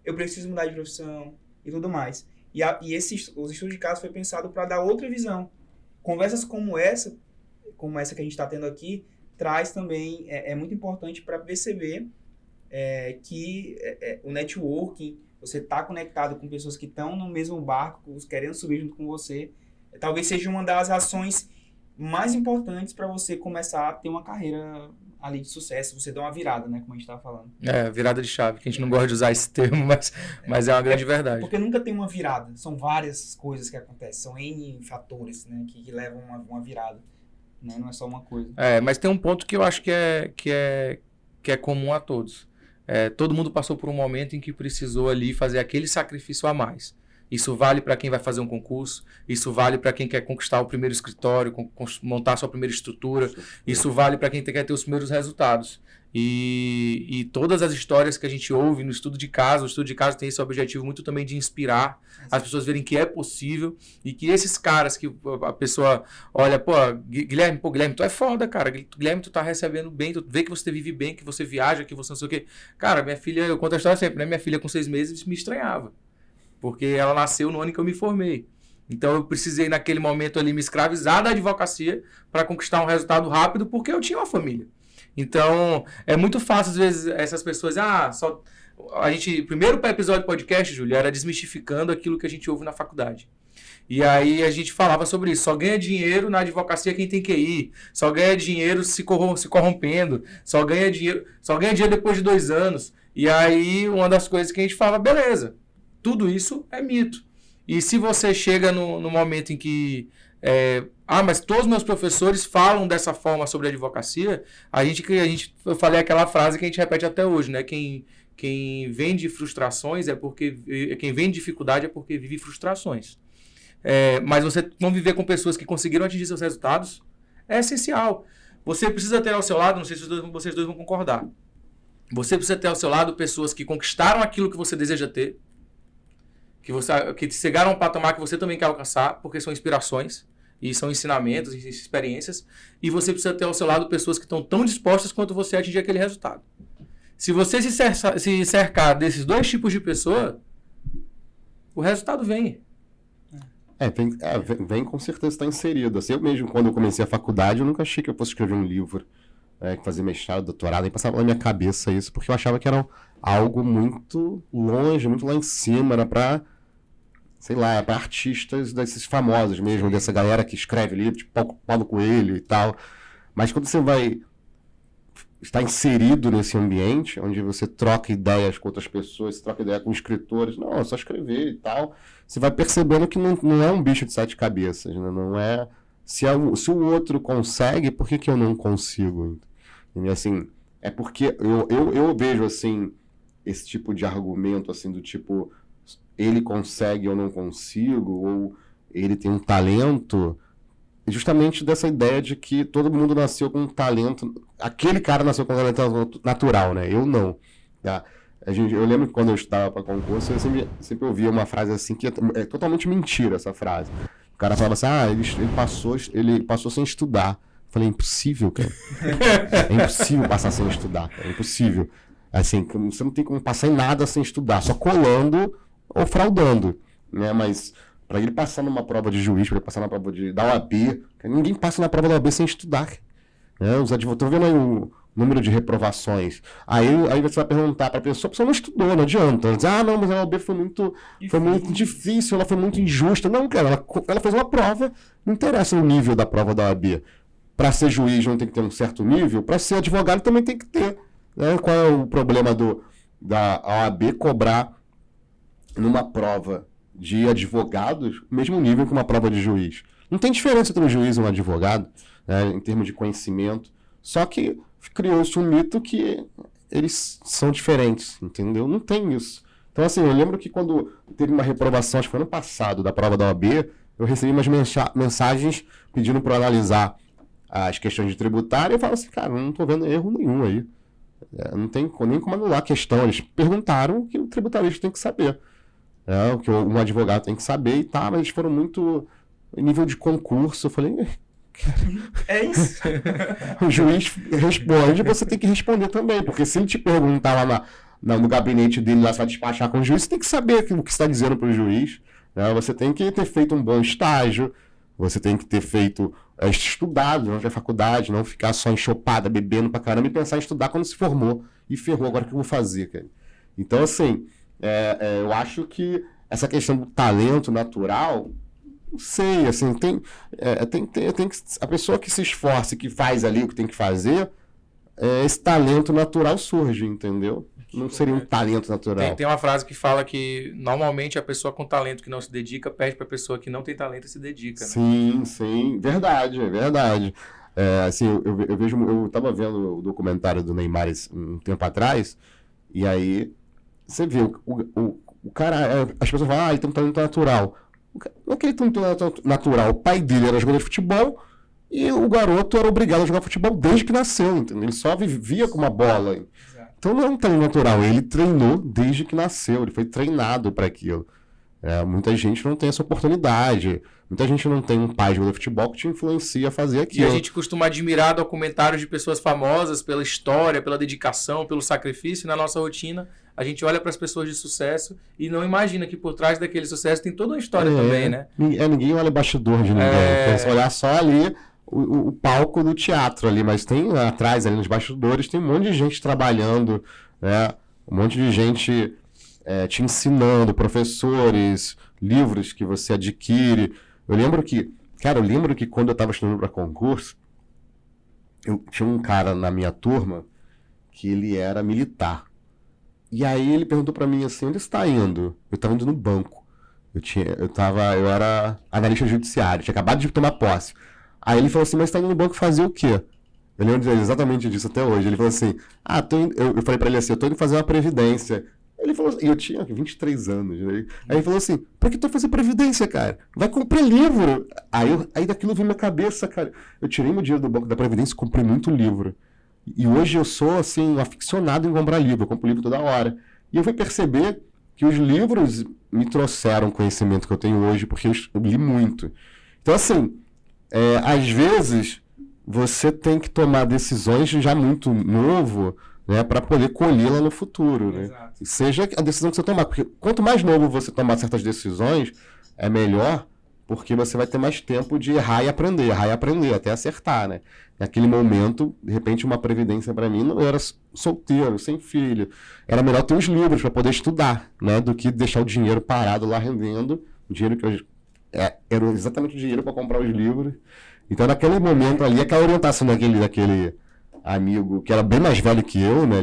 eu preciso mudar de profissão e tudo mais. Os estudos de caso foi pensado para dar outra visão. Conversas como essa que a gente está tendo aqui, traz também, é muito importante para perceber que o networking, você está conectado com pessoas que estão no mesmo barco, querendo subir junto com você, talvez seja uma das ações mais importantes para você começar a ter uma carreira ali de sucesso, você dá uma virada, né, como a gente estava falando. Virada de chave, que a gente não gosta de usar esse termo, mas é uma grande verdade. Porque nunca tem uma virada, são várias coisas que acontecem, são N fatores, né, que levam uma virada, né, não é só uma coisa. Mas tem um ponto que eu acho que é comum a todos. Todo mundo passou por um momento em que precisou ali fazer aquele sacrifício a mais. Isso vale para quem vai fazer um concurso, isso vale para quem quer conquistar o primeiro escritório, montar sua primeira estrutura, isso vale para quem quer ter os primeiros resultados. E todas as histórias que a gente ouve no estudo de caso, o estudo de caso tem esse objetivo muito também de inspirar as pessoas a verem que é possível e que esses caras que a pessoa olha, Guilherme, tu é foda, cara, Guilherme, tu tá recebendo bem, tu vê que você vive bem, que você viaja, que você não sei o quê. Cara, minha filha, eu conto a história sempre, né? Minha filha com 6 meses me estranhava, porque ela nasceu no ano que eu me formei. Então eu precisei naquele momento ali me escravizar da advocacia para conquistar um resultado rápido, porque eu tinha uma família. Então, é muito fácil, às vezes, essas pessoas... o primeiro episódio do podcast, Júlio, era desmistificando aquilo que a gente ouve na faculdade. E aí a gente falava sobre isso. Só ganha dinheiro na advocacia quem tem QI. Só ganha dinheiro se corrompendo. Só ganha dinheiro depois de 2 anos. E aí, uma das coisas que a gente fala, beleza, tudo isso é mito. E se você chega no momento em que... mas todos os meus professores falam dessa forma sobre a advocacia, eu falei aquela frase que a gente repete até hoje, né? Quem vende frustrações quem vende dificuldade é porque vive frustrações. Mas você conviver com pessoas que conseguiram atingir seus resultados é essencial. Você precisa ter ao seu lado, não sei se vocês dois vão concordar, você precisa ter ao seu lado pessoas que conquistaram aquilo que você deseja ter, que chegaram a um patamar que você também quer alcançar, porque são inspirações, e são ensinamentos e experiências, e você precisa ter ao seu lado pessoas que estão tão dispostas quanto você a atingir aquele resultado. Se você se cercar desses 2 tipos de pessoa, o resultado vem. Vem com certeza estar inserido. Assim, eu mesmo, quando eu comecei a faculdade, eu nunca achei que eu fosse escrever um livro, fazer mestrado, doutorado, nem passava na minha cabeça isso, porque eu achava que era algo muito longe, muito lá em cima, era para... sei lá, para artistas desses famosos mesmo, dessa galera que escreve livro, tipo Paulo Coelho e tal. Mas quando você vai estar inserido nesse ambiente, onde você troca ideias com outras pessoas, você troca ideia com escritores, não, é só escrever e tal, você vai percebendo que não é um bicho de 7 cabeças, né? Não é... Se o outro consegue, por que eu não consigo? E, assim, é porque eu vejo, assim, esse tipo de argumento, assim, do tipo... ele consegue, eu não consigo, ou ele tem um talento, justamente dessa ideia de que todo mundo nasceu com um talento, aquele cara nasceu com um talento natural, né? Eu não. Tá? Eu lembro que quando eu estudava para concurso, eu sempre ouvia uma frase assim, que é totalmente mentira essa frase. O cara falava assim, ele passou sem estudar. Eu falei, é impossível, cara. É impossível passar sem estudar, cara. É impossível. Assim, você não tem como passar em nada sem estudar, só colando ou fraudando, né? Mas para ele passar numa prova de juiz, para ele passar na prova da OAB, ninguém passa na prova da OAB sem estudar, né? Os advogados, estão vendo aí o número de reprovações. Aí você vai perguntar para a pessoa não estudou, não adianta. Ela diz, não, mas a OAB foi muito difícil, ela foi muito injusta. Não, cara, ela fez uma prova, não interessa o nível da prova da OAB. Para ser juiz não tem que ter um certo nível, para ser advogado também tem que ter, né? Qual é o problema da OAB cobrar numa prova de advogados o mesmo nível que uma prova de juiz? Não tem diferença entre um juiz e um advogado, né, em termos de conhecimento. Só que criou-se um mito que eles são diferentes, entendeu? Não tem isso. Então, assim, eu lembro que quando teve uma reprovação, acho que foi ano passado, da prova da OAB, eu recebi umas mensagens pedindo para analisar as questões de tributário, e eu falo assim, cara, não estou vendo erro nenhum aí. Não tem nem como anular a questão. Eles perguntaram o que o tributarista tem que saber. O que um advogado tem que saber e tal, mas eles foram muito nível de concurso. Eu falei, é isso. O juiz responde, você tem que responder também, porque se ele te perguntar lá no gabinete dele, lá você vai despachar com o juiz, você tem que saber o que você está dizendo para o juiz, né? Você tem que ter feito um bom estágio, você tem que ter feito, estudado na faculdade, não ficar só enxopada, bebendo pra caramba e pensar em estudar quando se formou. E ferrou, agora o que eu vou fazer, cara? Então, assim, eu acho que essa questão do talento natural, não sei, assim, tem que, a pessoa que se esforça e que faz ali o que tem que fazer, esse talento natural surge, entendeu? Não seria um talento natural. Tem uma frase que fala que normalmente a pessoa com talento que não se dedica pede para a pessoa que não tem talento e se dedica. Né? Sim, verdade. Assim, eu tava vendo o documentário do Neymar um tempo atrás, e aí você vê O cara, as pessoas falam, ele tem um talento natural. Não é que ele tem um talento natural. O pai dele era jogador de futebol e o garoto era obrigado a jogar futebol desde que nasceu, entendeu? Ele só vivia com uma bola. Então não é um talento natural. Ele treinou desde que nasceu, ele foi treinado para aquilo. Muita gente não tem essa oportunidade. Muita gente não tem um pai jogador de futebol que te influencia a fazer aquilo. E a gente costuma admirar documentários de pessoas famosas pela história, pela dedicação, pelo sacrifício. E na nossa rotina, a gente olha para as pessoas de sucesso e não imagina que por trás daquele sucesso tem toda uma história também, né? Ninguém olha bastidor de ninguém. Pensa olhar só ali o palco do teatro ali, mas tem atrás, ali nos bastidores, tem um monte de gente trabalhando, né? Um monte de gente te ensinando, professores, livros que você adquire. Eu lembro que quando eu estava estudando para concurso, eu tinha um cara na minha turma que ele era militar. E aí ele perguntou para mim assim, onde você está indo? Eu estava indo no banco. Eu era analista judiciário, tinha acabado de tomar posse. Aí ele falou assim, mas você está indo no banco fazer o quê? Eu lembro exatamente disso até hoje. Ele falou assim, eu falei para ele assim, eu estou indo fazer uma previdência. Ele falou assim, eu tinha 23 anos, né? Aí ele falou assim, por que tu vai fazer previdência, cara? Vai comprar livro. Aí daquilo veio na minha cabeça, cara. Eu tirei meu dinheiro do banco da previdência e comprei muito livro. E hoje eu sou, assim, um aficionado em comprar livro. Eu compro livro toda hora. E eu fui perceber que os livros me trouxeram o conhecimento que eu tenho hoje, porque eu li muito. Então, assim, às vezes você tem que tomar decisões já muito novo, né, para poder colhê-la no futuro, né? Seja a decisão que você tomar, porque quanto mais novo você tomar certas decisões, é melhor, porque você vai ter mais tempo de errar e aprender, até acertar, né? Naquele momento, de repente, uma previdência para mim, eu era solteiro, sem filho, era melhor ter os livros para poder estudar, né, do que deixar o dinheiro parado lá rendendo, o dinheiro que era exatamente o dinheiro para comprar os livros. Então, naquele momento ali, aquela orientação daquele amigo, que era bem mais velho que eu, né?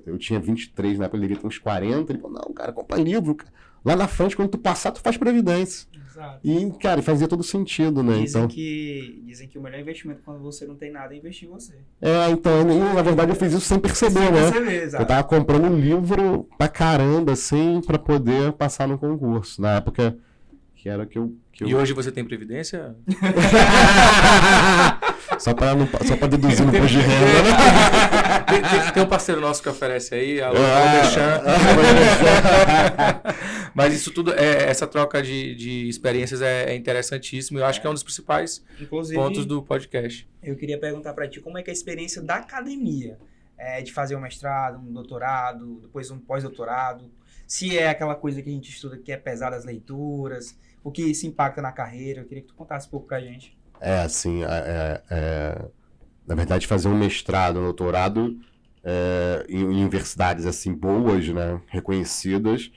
Eu tinha 23, na época ele devia ter uns 40. Ele falou, não, cara, compra livro, cara. Lá na frente, quando tu passar, tu faz previdência. Exato. E, cara, fazia todo sentido, né? Dizem que o melhor investimento quando você não tem nada é investir em você. Então, na verdade, eu fiz isso sem perceber, né? Exato. Eu tava comprando um livro pra caramba, assim, pra poder passar no concurso. Na época que era que eu... E hoje você tem previdência? Só pra deduzir no imposto de renda, né? Tem um parceiro nosso que oferece aí, alô, Mas isso tudo, essa troca de experiências é interessantíssimo. Eu acho que é um dos principais pontos do podcast. Eu queria perguntar pra ti como é que é a experiência da academia, de fazer um mestrado, um doutorado, depois um pós-doutorado. Se é aquela coisa que a gente estuda que é pesada as leituras, o que isso impacta na carreira. Eu queria que tu contasse um pouco pra gente. Assim, na verdade, fazer um mestrado, um doutorado em universidades assim boas, né, reconhecidas,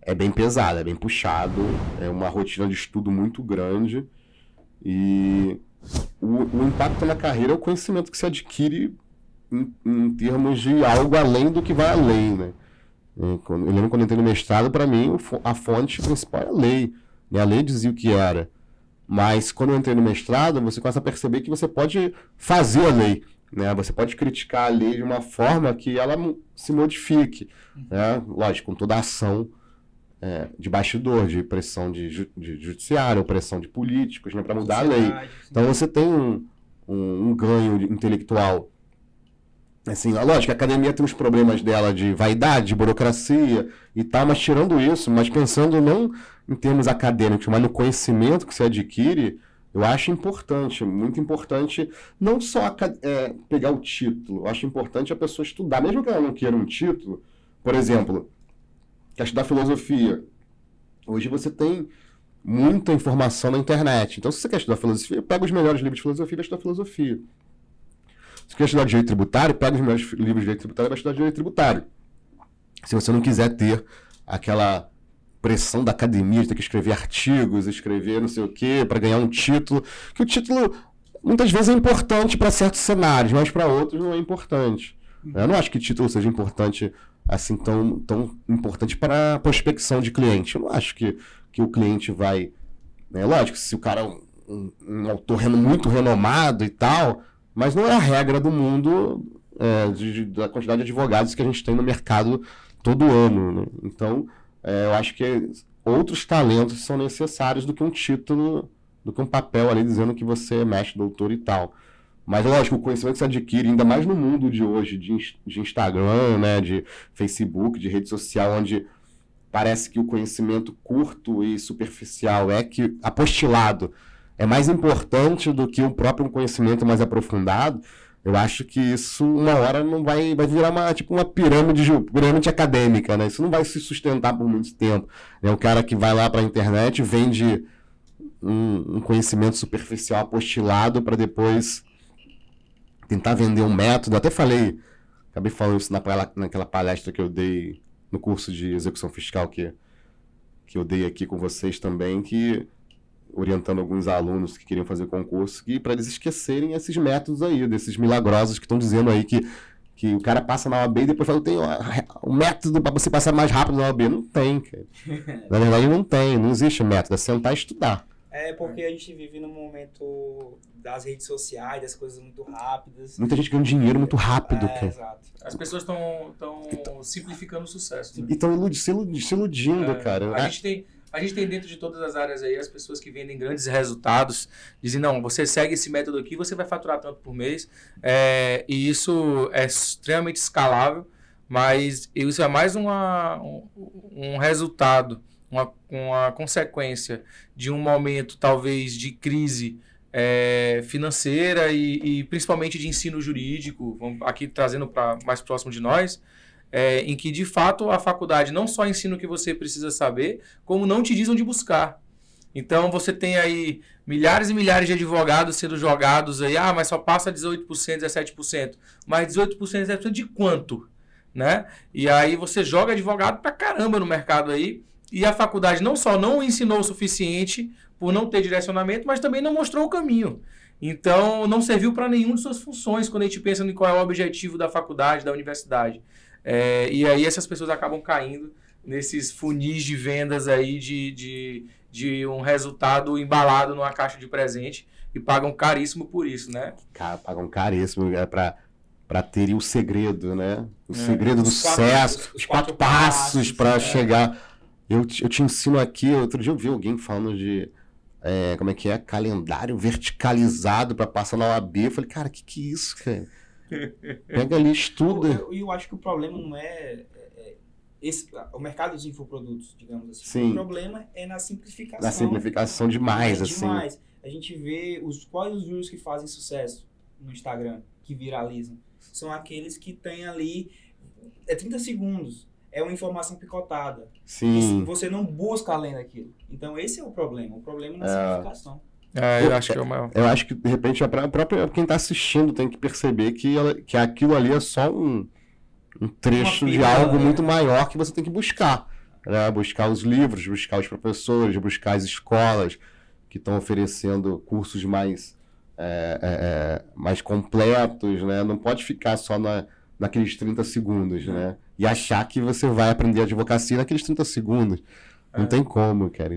é bem pesado, é bem puxado, é uma rotina de estudo muito grande e o impacto na carreira é o conhecimento que se adquire em termos de algo além do que vai além, né? Eu lembro quando eu entrei no mestrado, para mim, a fonte principal era a lei, né? A lei dizia o que era. Mas quando eu entrei no mestrado, você começa a perceber que você pode fazer a lei, né? Você pode criticar a lei de uma forma que ela se modifique, né? Lógico, com toda a ação de bastidor, de pressão de judiciário, pressão de políticos, né? Para mudar a lei. Então você tem um ganho intelectual. Assim, lógico, a academia tem os problemas dela de vaidade, de burocracia e tal, mas tirando isso, mas pensando não em termos acadêmicos, mas no conhecimento que se adquire, eu acho importante, muito importante, não só pegar o título, eu acho importante a pessoa estudar, mesmo que ela não queira um título. Por exemplo, quer estudar filosofia. Hoje você tem muita informação na internet, então se você quer estudar filosofia, pega os melhores livros de filosofia e vai estudar filosofia. Se quer estudar direito tributário, pega os melhores livros de direito tributário e vai estudar direito tributário. Se você não quiser ter aquela pressão da academia de ter que escrever artigos, escrever não sei o quê, para ganhar um título, que o título muitas vezes é importante para certos cenários, mas para outros não é importante. Eu não acho que título seja importante, assim, tão importante para a prospecção de cliente. Eu não acho que o cliente vai... Lógico, se o cara é um autor muito renomado e tal... Mas não é a regra do mundo da quantidade de advogados que a gente tem no mercado todo ano, né? Então, eu acho que outros talentos são necessários do que um título, do que um papel ali dizendo que você é mestre, doutor e tal. Mas, lógico, o conhecimento que você adquire, ainda mais no mundo de hoje, de Instagram, né, de Facebook, de rede social, onde parece que o conhecimento curto e superficial apostilado é mais importante do que o próprio conhecimento mais aprofundado. Eu acho que isso, uma hora, não vai virar uma pirâmide acadêmica, né? Isso não vai se sustentar por muito tempo. O cara que vai lá para a internet vende um conhecimento superficial apostilado para depois tentar vender um método. Até acabei falando isso naquela palestra que eu dei no curso de execução fiscal que eu dei aqui com vocês também, orientando alguns alunos que queriam fazer concurso, para eles esquecerem esses métodos aí, desses milagrosos que estão dizendo aí que o cara passa na OAB e depois fala, tem um método para você passar mais rápido na OAB. Não tem, cara. Na verdade não existe método, é sentar e estudar. É porque a gente vive num momento das redes sociais, das coisas muito rápidas. Muita gente ganha dinheiro muito rápido, cara. Exato. As pessoas estão simplificando o sucesso. Né? E estão se iludindo, cara. A gente tem dentro de todas as áreas aí as pessoas que vendem grandes resultados, dizem, não, você segue esse método aqui, você vai faturar tanto por mês, e isso é extremamente escalável, mas isso é mais um resultado, uma consequência de um momento talvez de crise financeira e principalmente de ensino jurídico, aqui trazendo para mais próximo de nós, em que, de fato, a faculdade não só ensina o que você precisa saber, como não te diz onde buscar. Então, você tem aí milhares e milhares de advogados sendo jogados aí, mas só passa 18%, 17%. Mas 18%, 17% de quanto? Né? E aí você joga advogado pra caramba no mercado aí, e a faculdade não só não ensinou o suficiente por não ter direcionamento, mas também não mostrou o caminho. Então, não serviu para nenhuma de suas funções quando a gente pensa em qual é o objetivo da faculdade, da universidade. E aí essas pessoas acabam caindo nesses funis de vendas aí de um resultado embalado numa caixa de presente e pagam caríssimo por isso, né? Pagam caríssimo para terem o segredo, né? O segredo do sucesso, os 4 passos para chegar. Eu te ensino aqui, outro dia eu vi alguém falando de como é que é? Calendário verticalizado para passar na OAB. Eu falei, cara, que é isso, cara? Pega ali, estuda. Eu acho que o problema não o mercado dos infoprodutos, digamos assim. Sim. O problema é na simplificação. Na simplificação demais, assim. Demais. A gente vê quais os vídeos que fazem sucesso no Instagram, que viralizam. São aqueles que tem ali 30 segundos. É uma informação picotada. Sim. E você não busca além daquilo. Então esse é o problema. O problema é na simplificação. Eu acho que é o maior. Eu acho que, de repente, quem está assistindo tem que perceber que aquilo ali é só um trecho de algo muito maior que você tem que buscar. Né? Buscar os livros, buscar os professores, buscar as escolas que estão oferecendo cursos mais completos. Né? Não pode ficar só naqueles 30 segundos. Né? E achar que você vai aprender advocacia naqueles 30 segundos. Não tem como, cara.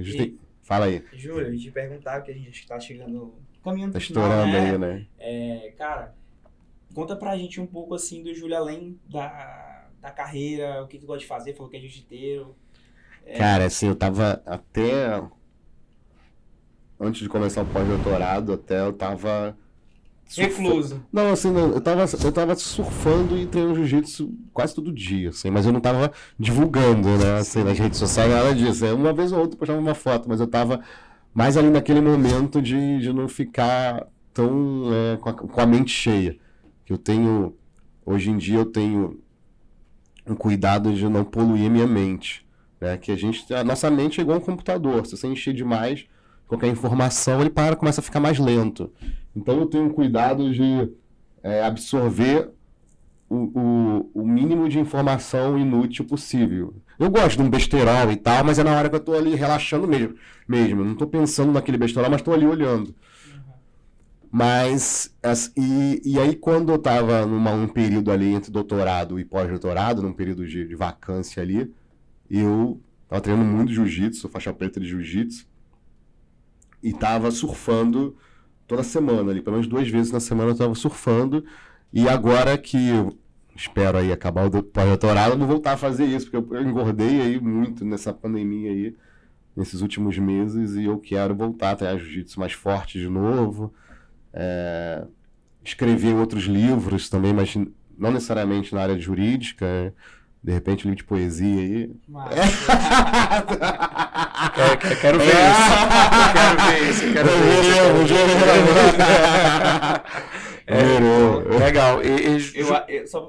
Fala aí. Júlio, a gente perguntar, que a gente está chegando, caminhando pro final, estourando aí, né? Cara, conta pra gente um pouco assim do Júlio, além da carreira, o que tu gosta de fazer, falou que é jiu-jiteiro. Cara, assim, eu tava até... Antes de começar o pós-doutorado, eu tava... Recluso. Não, assim, eu tava surfando e treinando jiu-jitsu quase todo dia, assim, mas eu não tava divulgando, né, assim, nas redes sociais, nada disso. Uma vez ou outra eu postava uma foto, mas eu tava mais ali naquele momento de não ficar tão com a mente cheia. Que hoje em dia eu tenho um cuidado de não poluir a minha mente, né, que a nossa mente é igual um computador, se você encher demais qualquer informação, ele começa a ficar mais lento. Então eu tenho cuidado de absorver o mínimo de informação inútil possível. Eu gosto de um besterol e tal, mas é na hora que eu estou ali relaxando mesmo. Eu não estou pensando naquele besterol, mas estou ali olhando. Uhum. Mas, e aí quando eu estava num período ali entre doutorado e pós-doutorado, num período de vacância ali, eu estava treinando muito jiu-jitsu, faixa preta de jiu-jitsu, e estava surfando toda semana ali, pelo menos 2 vezes na semana eu estava surfando, e agora que espero aí acabar o pós-doutorado, vou voltar a fazer isso, porque eu engordei aí muito nessa pandemia aí, nesses últimos meses, e eu quero voltar a treinar jiu-jitsu mais forte de novo, escrever outros livros também, mas não necessariamente na área jurídica, né? De repente, livro de poesia aí. Quero ver isso. Quero ver isso. Legal.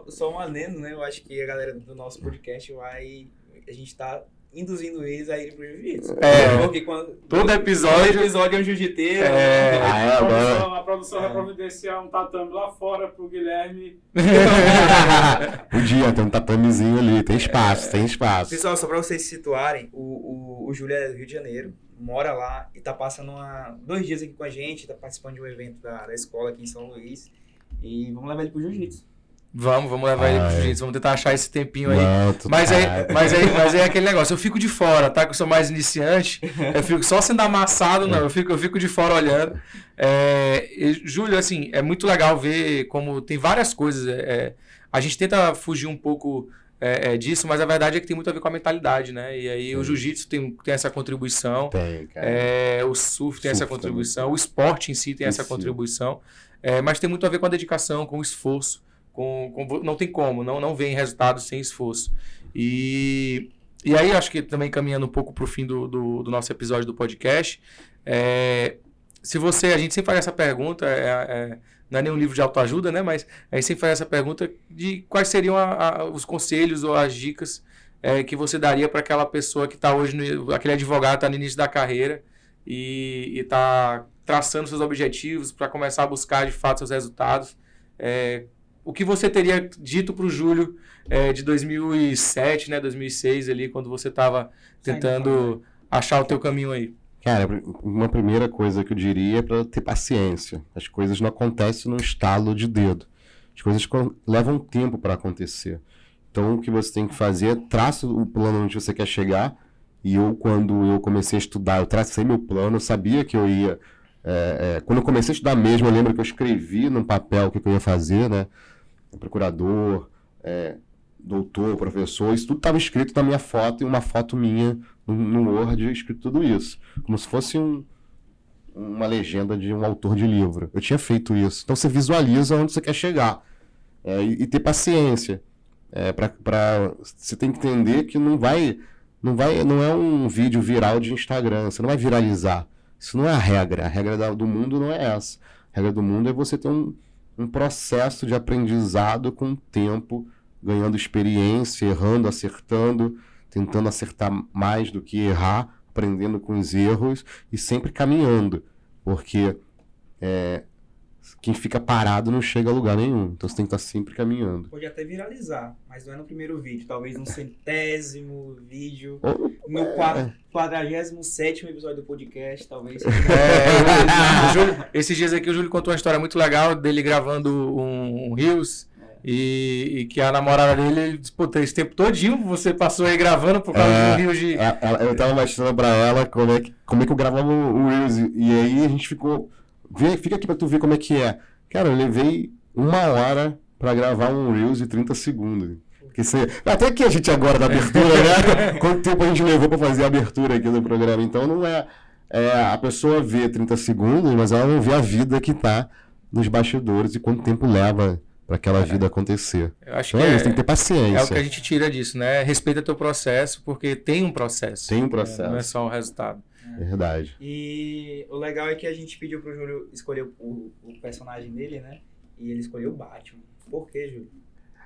Só um adendo, né? Eu acho que a galera do nosso podcast a gente tá induzindo eles a irem pro jiu-jitsu. Porque todo episódio é um jiu-jiteiro. A produção vai providenciar um tatame lá fora pro Guilherme. Podia ter um tatamezinho ali, tem espaço. Pessoal, só pra vocês se situarem, o Júlio é do Rio de Janeiro, mora lá e tá passando 2 dias aqui com a gente, tá participando de um evento da escola aqui em São Luís. E vamos levar ele pro jiu-jitsu. Vamos levar ele pro jiu-jitsu, vamos tentar achar esse tempinho aí. Mas aí é aquele negócio, eu fico de fora, tá? Que eu sou mais iniciante, eu fico só sendo amassado, não, eu fico de fora olhando. Júlio, assim, é muito legal ver como tem várias coisas. A gente tenta fugir um pouco disso, mas a verdade é que tem muito a ver com a mentalidade, né? E aí o jiu-jitsu tem essa contribuição, o surf tem essa contribuição, o esporte em si tem essa contribuição, mas tem muito a ver com a dedicação, com o esforço. Não tem como, não vem resultado sem esforço. E aí, acho que também caminhando um pouco para o fim do nosso episódio do podcast, a gente sempre faz essa pergunta, não é nenhum livro de autoajuda, né? Mas a gente sempre faz essa pergunta de quais seriam os conselhos ou as dicas que você daria para aquela pessoa que está hoje, aquele advogado que está no início da carreira e está traçando seus objetivos para começar a buscar de fato seus resultados. O que você teria dito para o Júlio de 2007, né, 2006, ali, quando você estava tentando achar o teu caminho aí? Cara, uma primeira coisa que eu diria é para ter paciência. As coisas não acontecem num estalo de dedo. As coisas levam tempo para acontecer. Então, o que você tem que fazer é traça o plano onde você quer chegar. E quando eu comecei a estudar, eu tracei meu plano, eu sabia que eu ia... quando eu comecei a estudar mesmo, eu lembro que eu escrevi num papel o que eu ia fazer, né? Procurador, doutor, professor, isso tudo estava escrito na minha foto e uma foto minha no Word, escrito tudo isso. Como se fosse uma legenda de um autor de livro. Eu tinha feito isso. Então você visualiza onde você quer chegar. E ter paciência. Você tem que entender que não é um vídeo viral de Instagram. Você não vai viralizar. Isso não é a regra. A regra do mundo não é essa. A regra do mundo é você ter um processo de aprendizado com o tempo, ganhando experiência, errando, acertando, tentando acertar mais do que errar, aprendendo com os erros e sempre caminhando, porque quem fica parado não chega a lugar nenhum, então você tem que estar sempre caminhando. Pode até viralizar, mas não é no primeiro vídeo, talvez no 100º vídeo, no 47º episódio do podcast, talvez. Esses dias aqui o Júlio contou uma história muito legal dele gravando um Reels e que a namorada dele disse, pô, esse tempo todinho você passou aí gravando por causa do Reels de... Eu tava mostrando pra ela como é que eu gravava um Reels e aí a gente ficou... Fica aqui pra tu ver como é que é. Cara, eu levei 1 hora pra gravar um Reels de 30 segundos. Até que a gente agora da abertura, né? Quanto tempo a gente levou pra fazer a abertura aqui do programa. Então não a pessoa vê 30 segundos, mas ela não vê a vida que tá nos bastidores e quanto tempo leva para aquela vida acontecer. Eu acho então tem que ter paciência. É o que a gente tira disso, né? Respeita teu processo, porque tem um processo. Tem um processo. Não é só o resultado. Verdade. E o legal é que a gente pediu pro Júlio escolher o personagem dele, né? E ele escolheu o Batman. Por que, Júlio?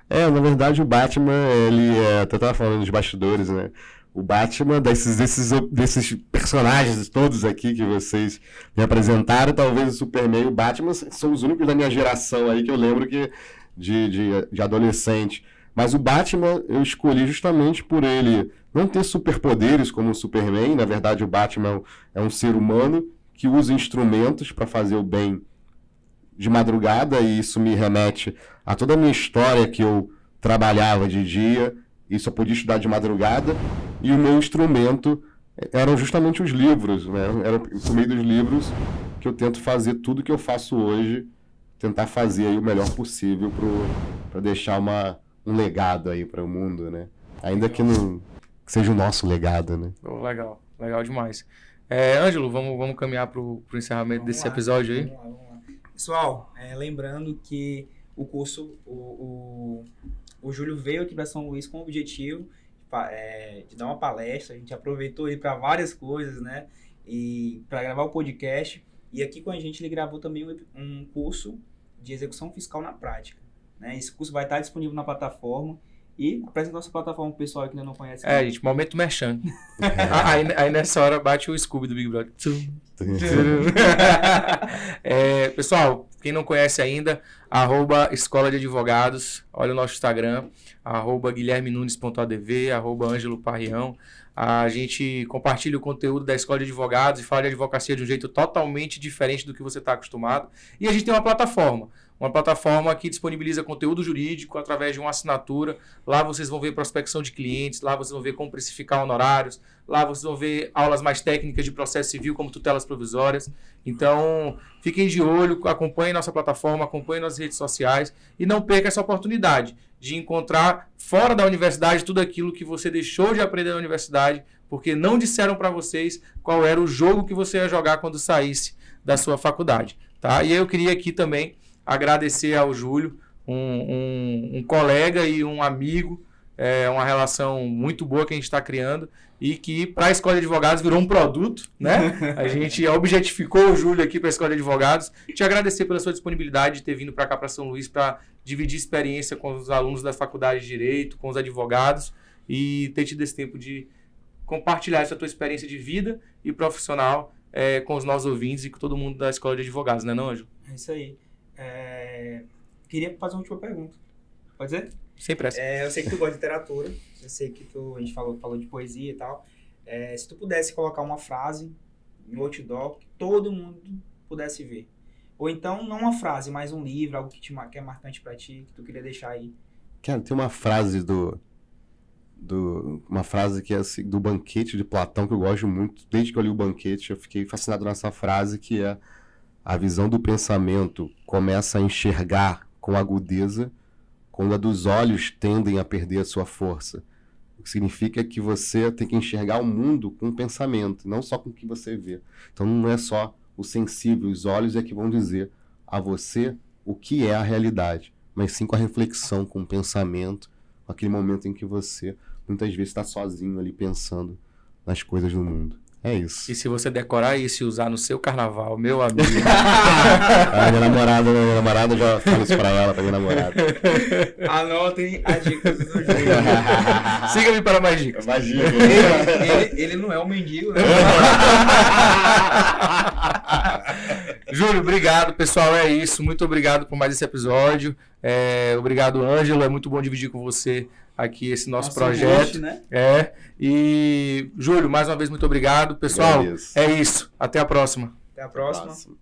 Na verdade o Batman, ele até tava falando dos bastidores, né? O Batman, desses personagens todos aqui que vocês me apresentaram, talvez o Superman e o Batman são os únicos da minha geração aí que eu lembro que de adolescente. Mas o Batman eu escolhi justamente por ele não ter superpoderes como o Superman. Na verdade, o Batman é um ser humano que usa instrumentos para fazer o bem de madrugada, e isso me remete a toda a minha história que eu trabalhava de dia e só podia estudar de madrugada, e o meu instrumento eram justamente os livros, né? Era por meio dos livros que eu tento fazer tudo que eu faço hoje, tentar fazer aí o melhor possível para deixar uma um legado aí para o mundo, né? Ainda que não seja o nosso legado, né? Oh, legal demais. Ângelo, vamos caminhar para o encerramento desse episódio aí? Vamos lá. Pessoal, lembrando que o curso, o Júlio veio aqui para São Luís com o objetivo de dar uma palestra. A gente aproveitou ele para várias coisas, né? E para gravar o podcast. E aqui com a gente ele gravou também um curso de execução fiscal na prática, né? Esse curso vai estar disponível na plataforma. E apresenta nossa plataforma pro pessoal que ainda não conhece. Gente, momento merchan. Aí nessa hora bate o Scooby do Big Brother. Pessoal, quem não conhece ainda, @Escola de Advogados, olha o nosso Instagram, @guilhermenunes.adv, @AngeloParrião. A gente compartilha o conteúdo da Escola de Advogados e fala de advocacia de um jeito totalmente diferente do que você está acostumado. E a gente tem uma plataforma que disponibiliza conteúdo jurídico através de uma assinatura. Lá vocês vão ver prospecção de clientes, lá vocês vão ver como precificar honorários, lá vocês vão ver aulas mais técnicas de processo civil, como tutelas provisórias. Então, fiquem de olho, acompanhem nossa plataforma, acompanhem nossas redes sociais e não perca essa oportunidade de encontrar fora da universidade tudo aquilo que você deixou de aprender na universidade, porque não disseram para vocês qual era o jogo que você ia jogar quando saísse da sua faculdade, tá? E eu queria aqui também agradecer ao Júlio, um colega e um amigo, uma relação muito boa que a gente está criando e que para a Escola de Advogados virou um produto, né? A gente objetificou o Júlio aqui para a Escola de Advogados. Te agradecer pela sua disponibilidade de ter vindo para cá, para São Luís, para dividir experiência com os alunos da Faculdade de Direito, com os advogados e ter tido esse tempo de compartilhar essa tua experiência de vida e profissional com os nossos ouvintes e com todo mundo da Escola de Advogados, né, não, Ângelo? É isso aí. Queria fazer uma última pergunta. Pode ser? Sem pressa. Eu sei que tu gosta de literatura, eu sei que a gente falou de poesia e tal. Se tu pudesse colocar uma frase no outdoor que todo mundo pudesse ver. Ou então, não uma frase, mas um livro, algo que é marcante pra ti, que tu queria deixar aí. Cara, tem uma frase uma frase que é assim, do Banquete de Platão, que eu gosto muito. Desde que eu li o Banquete, eu fiquei fascinado nessa frase, que é: a visão do pensamento começa a enxergar com agudeza quando a dos olhos tendem a perder a sua força. O que significa que você tem que enxergar o mundo com o pensamento, não só com o que você vê. Então não é só o sensível, os olhos é que vão dizer a você o que é a realidade, mas sim com a reflexão, com o pensamento, com aquele momento em que você muitas vezes está sozinho ali pensando nas coisas do mundo. É isso. E se você decorar isso e usar no seu carnaval, meu amigo... Minha namorada, já falo isso pra ela, pra minha namorada. Anotem as dicas do Júlio. Siga-me para mais dicas. Mais dicas. Ele não é um mendigo, né? Júlio, obrigado, pessoal, é isso. Muito obrigado por mais esse episódio. Obrigado, Ângelo. É muito bom dividir com você aqui esse nosso projeto. Host, né? E, Júlio, mais uma vez, muito obrigado. Pessoal, é isso. Até a próxima. Até a próxima.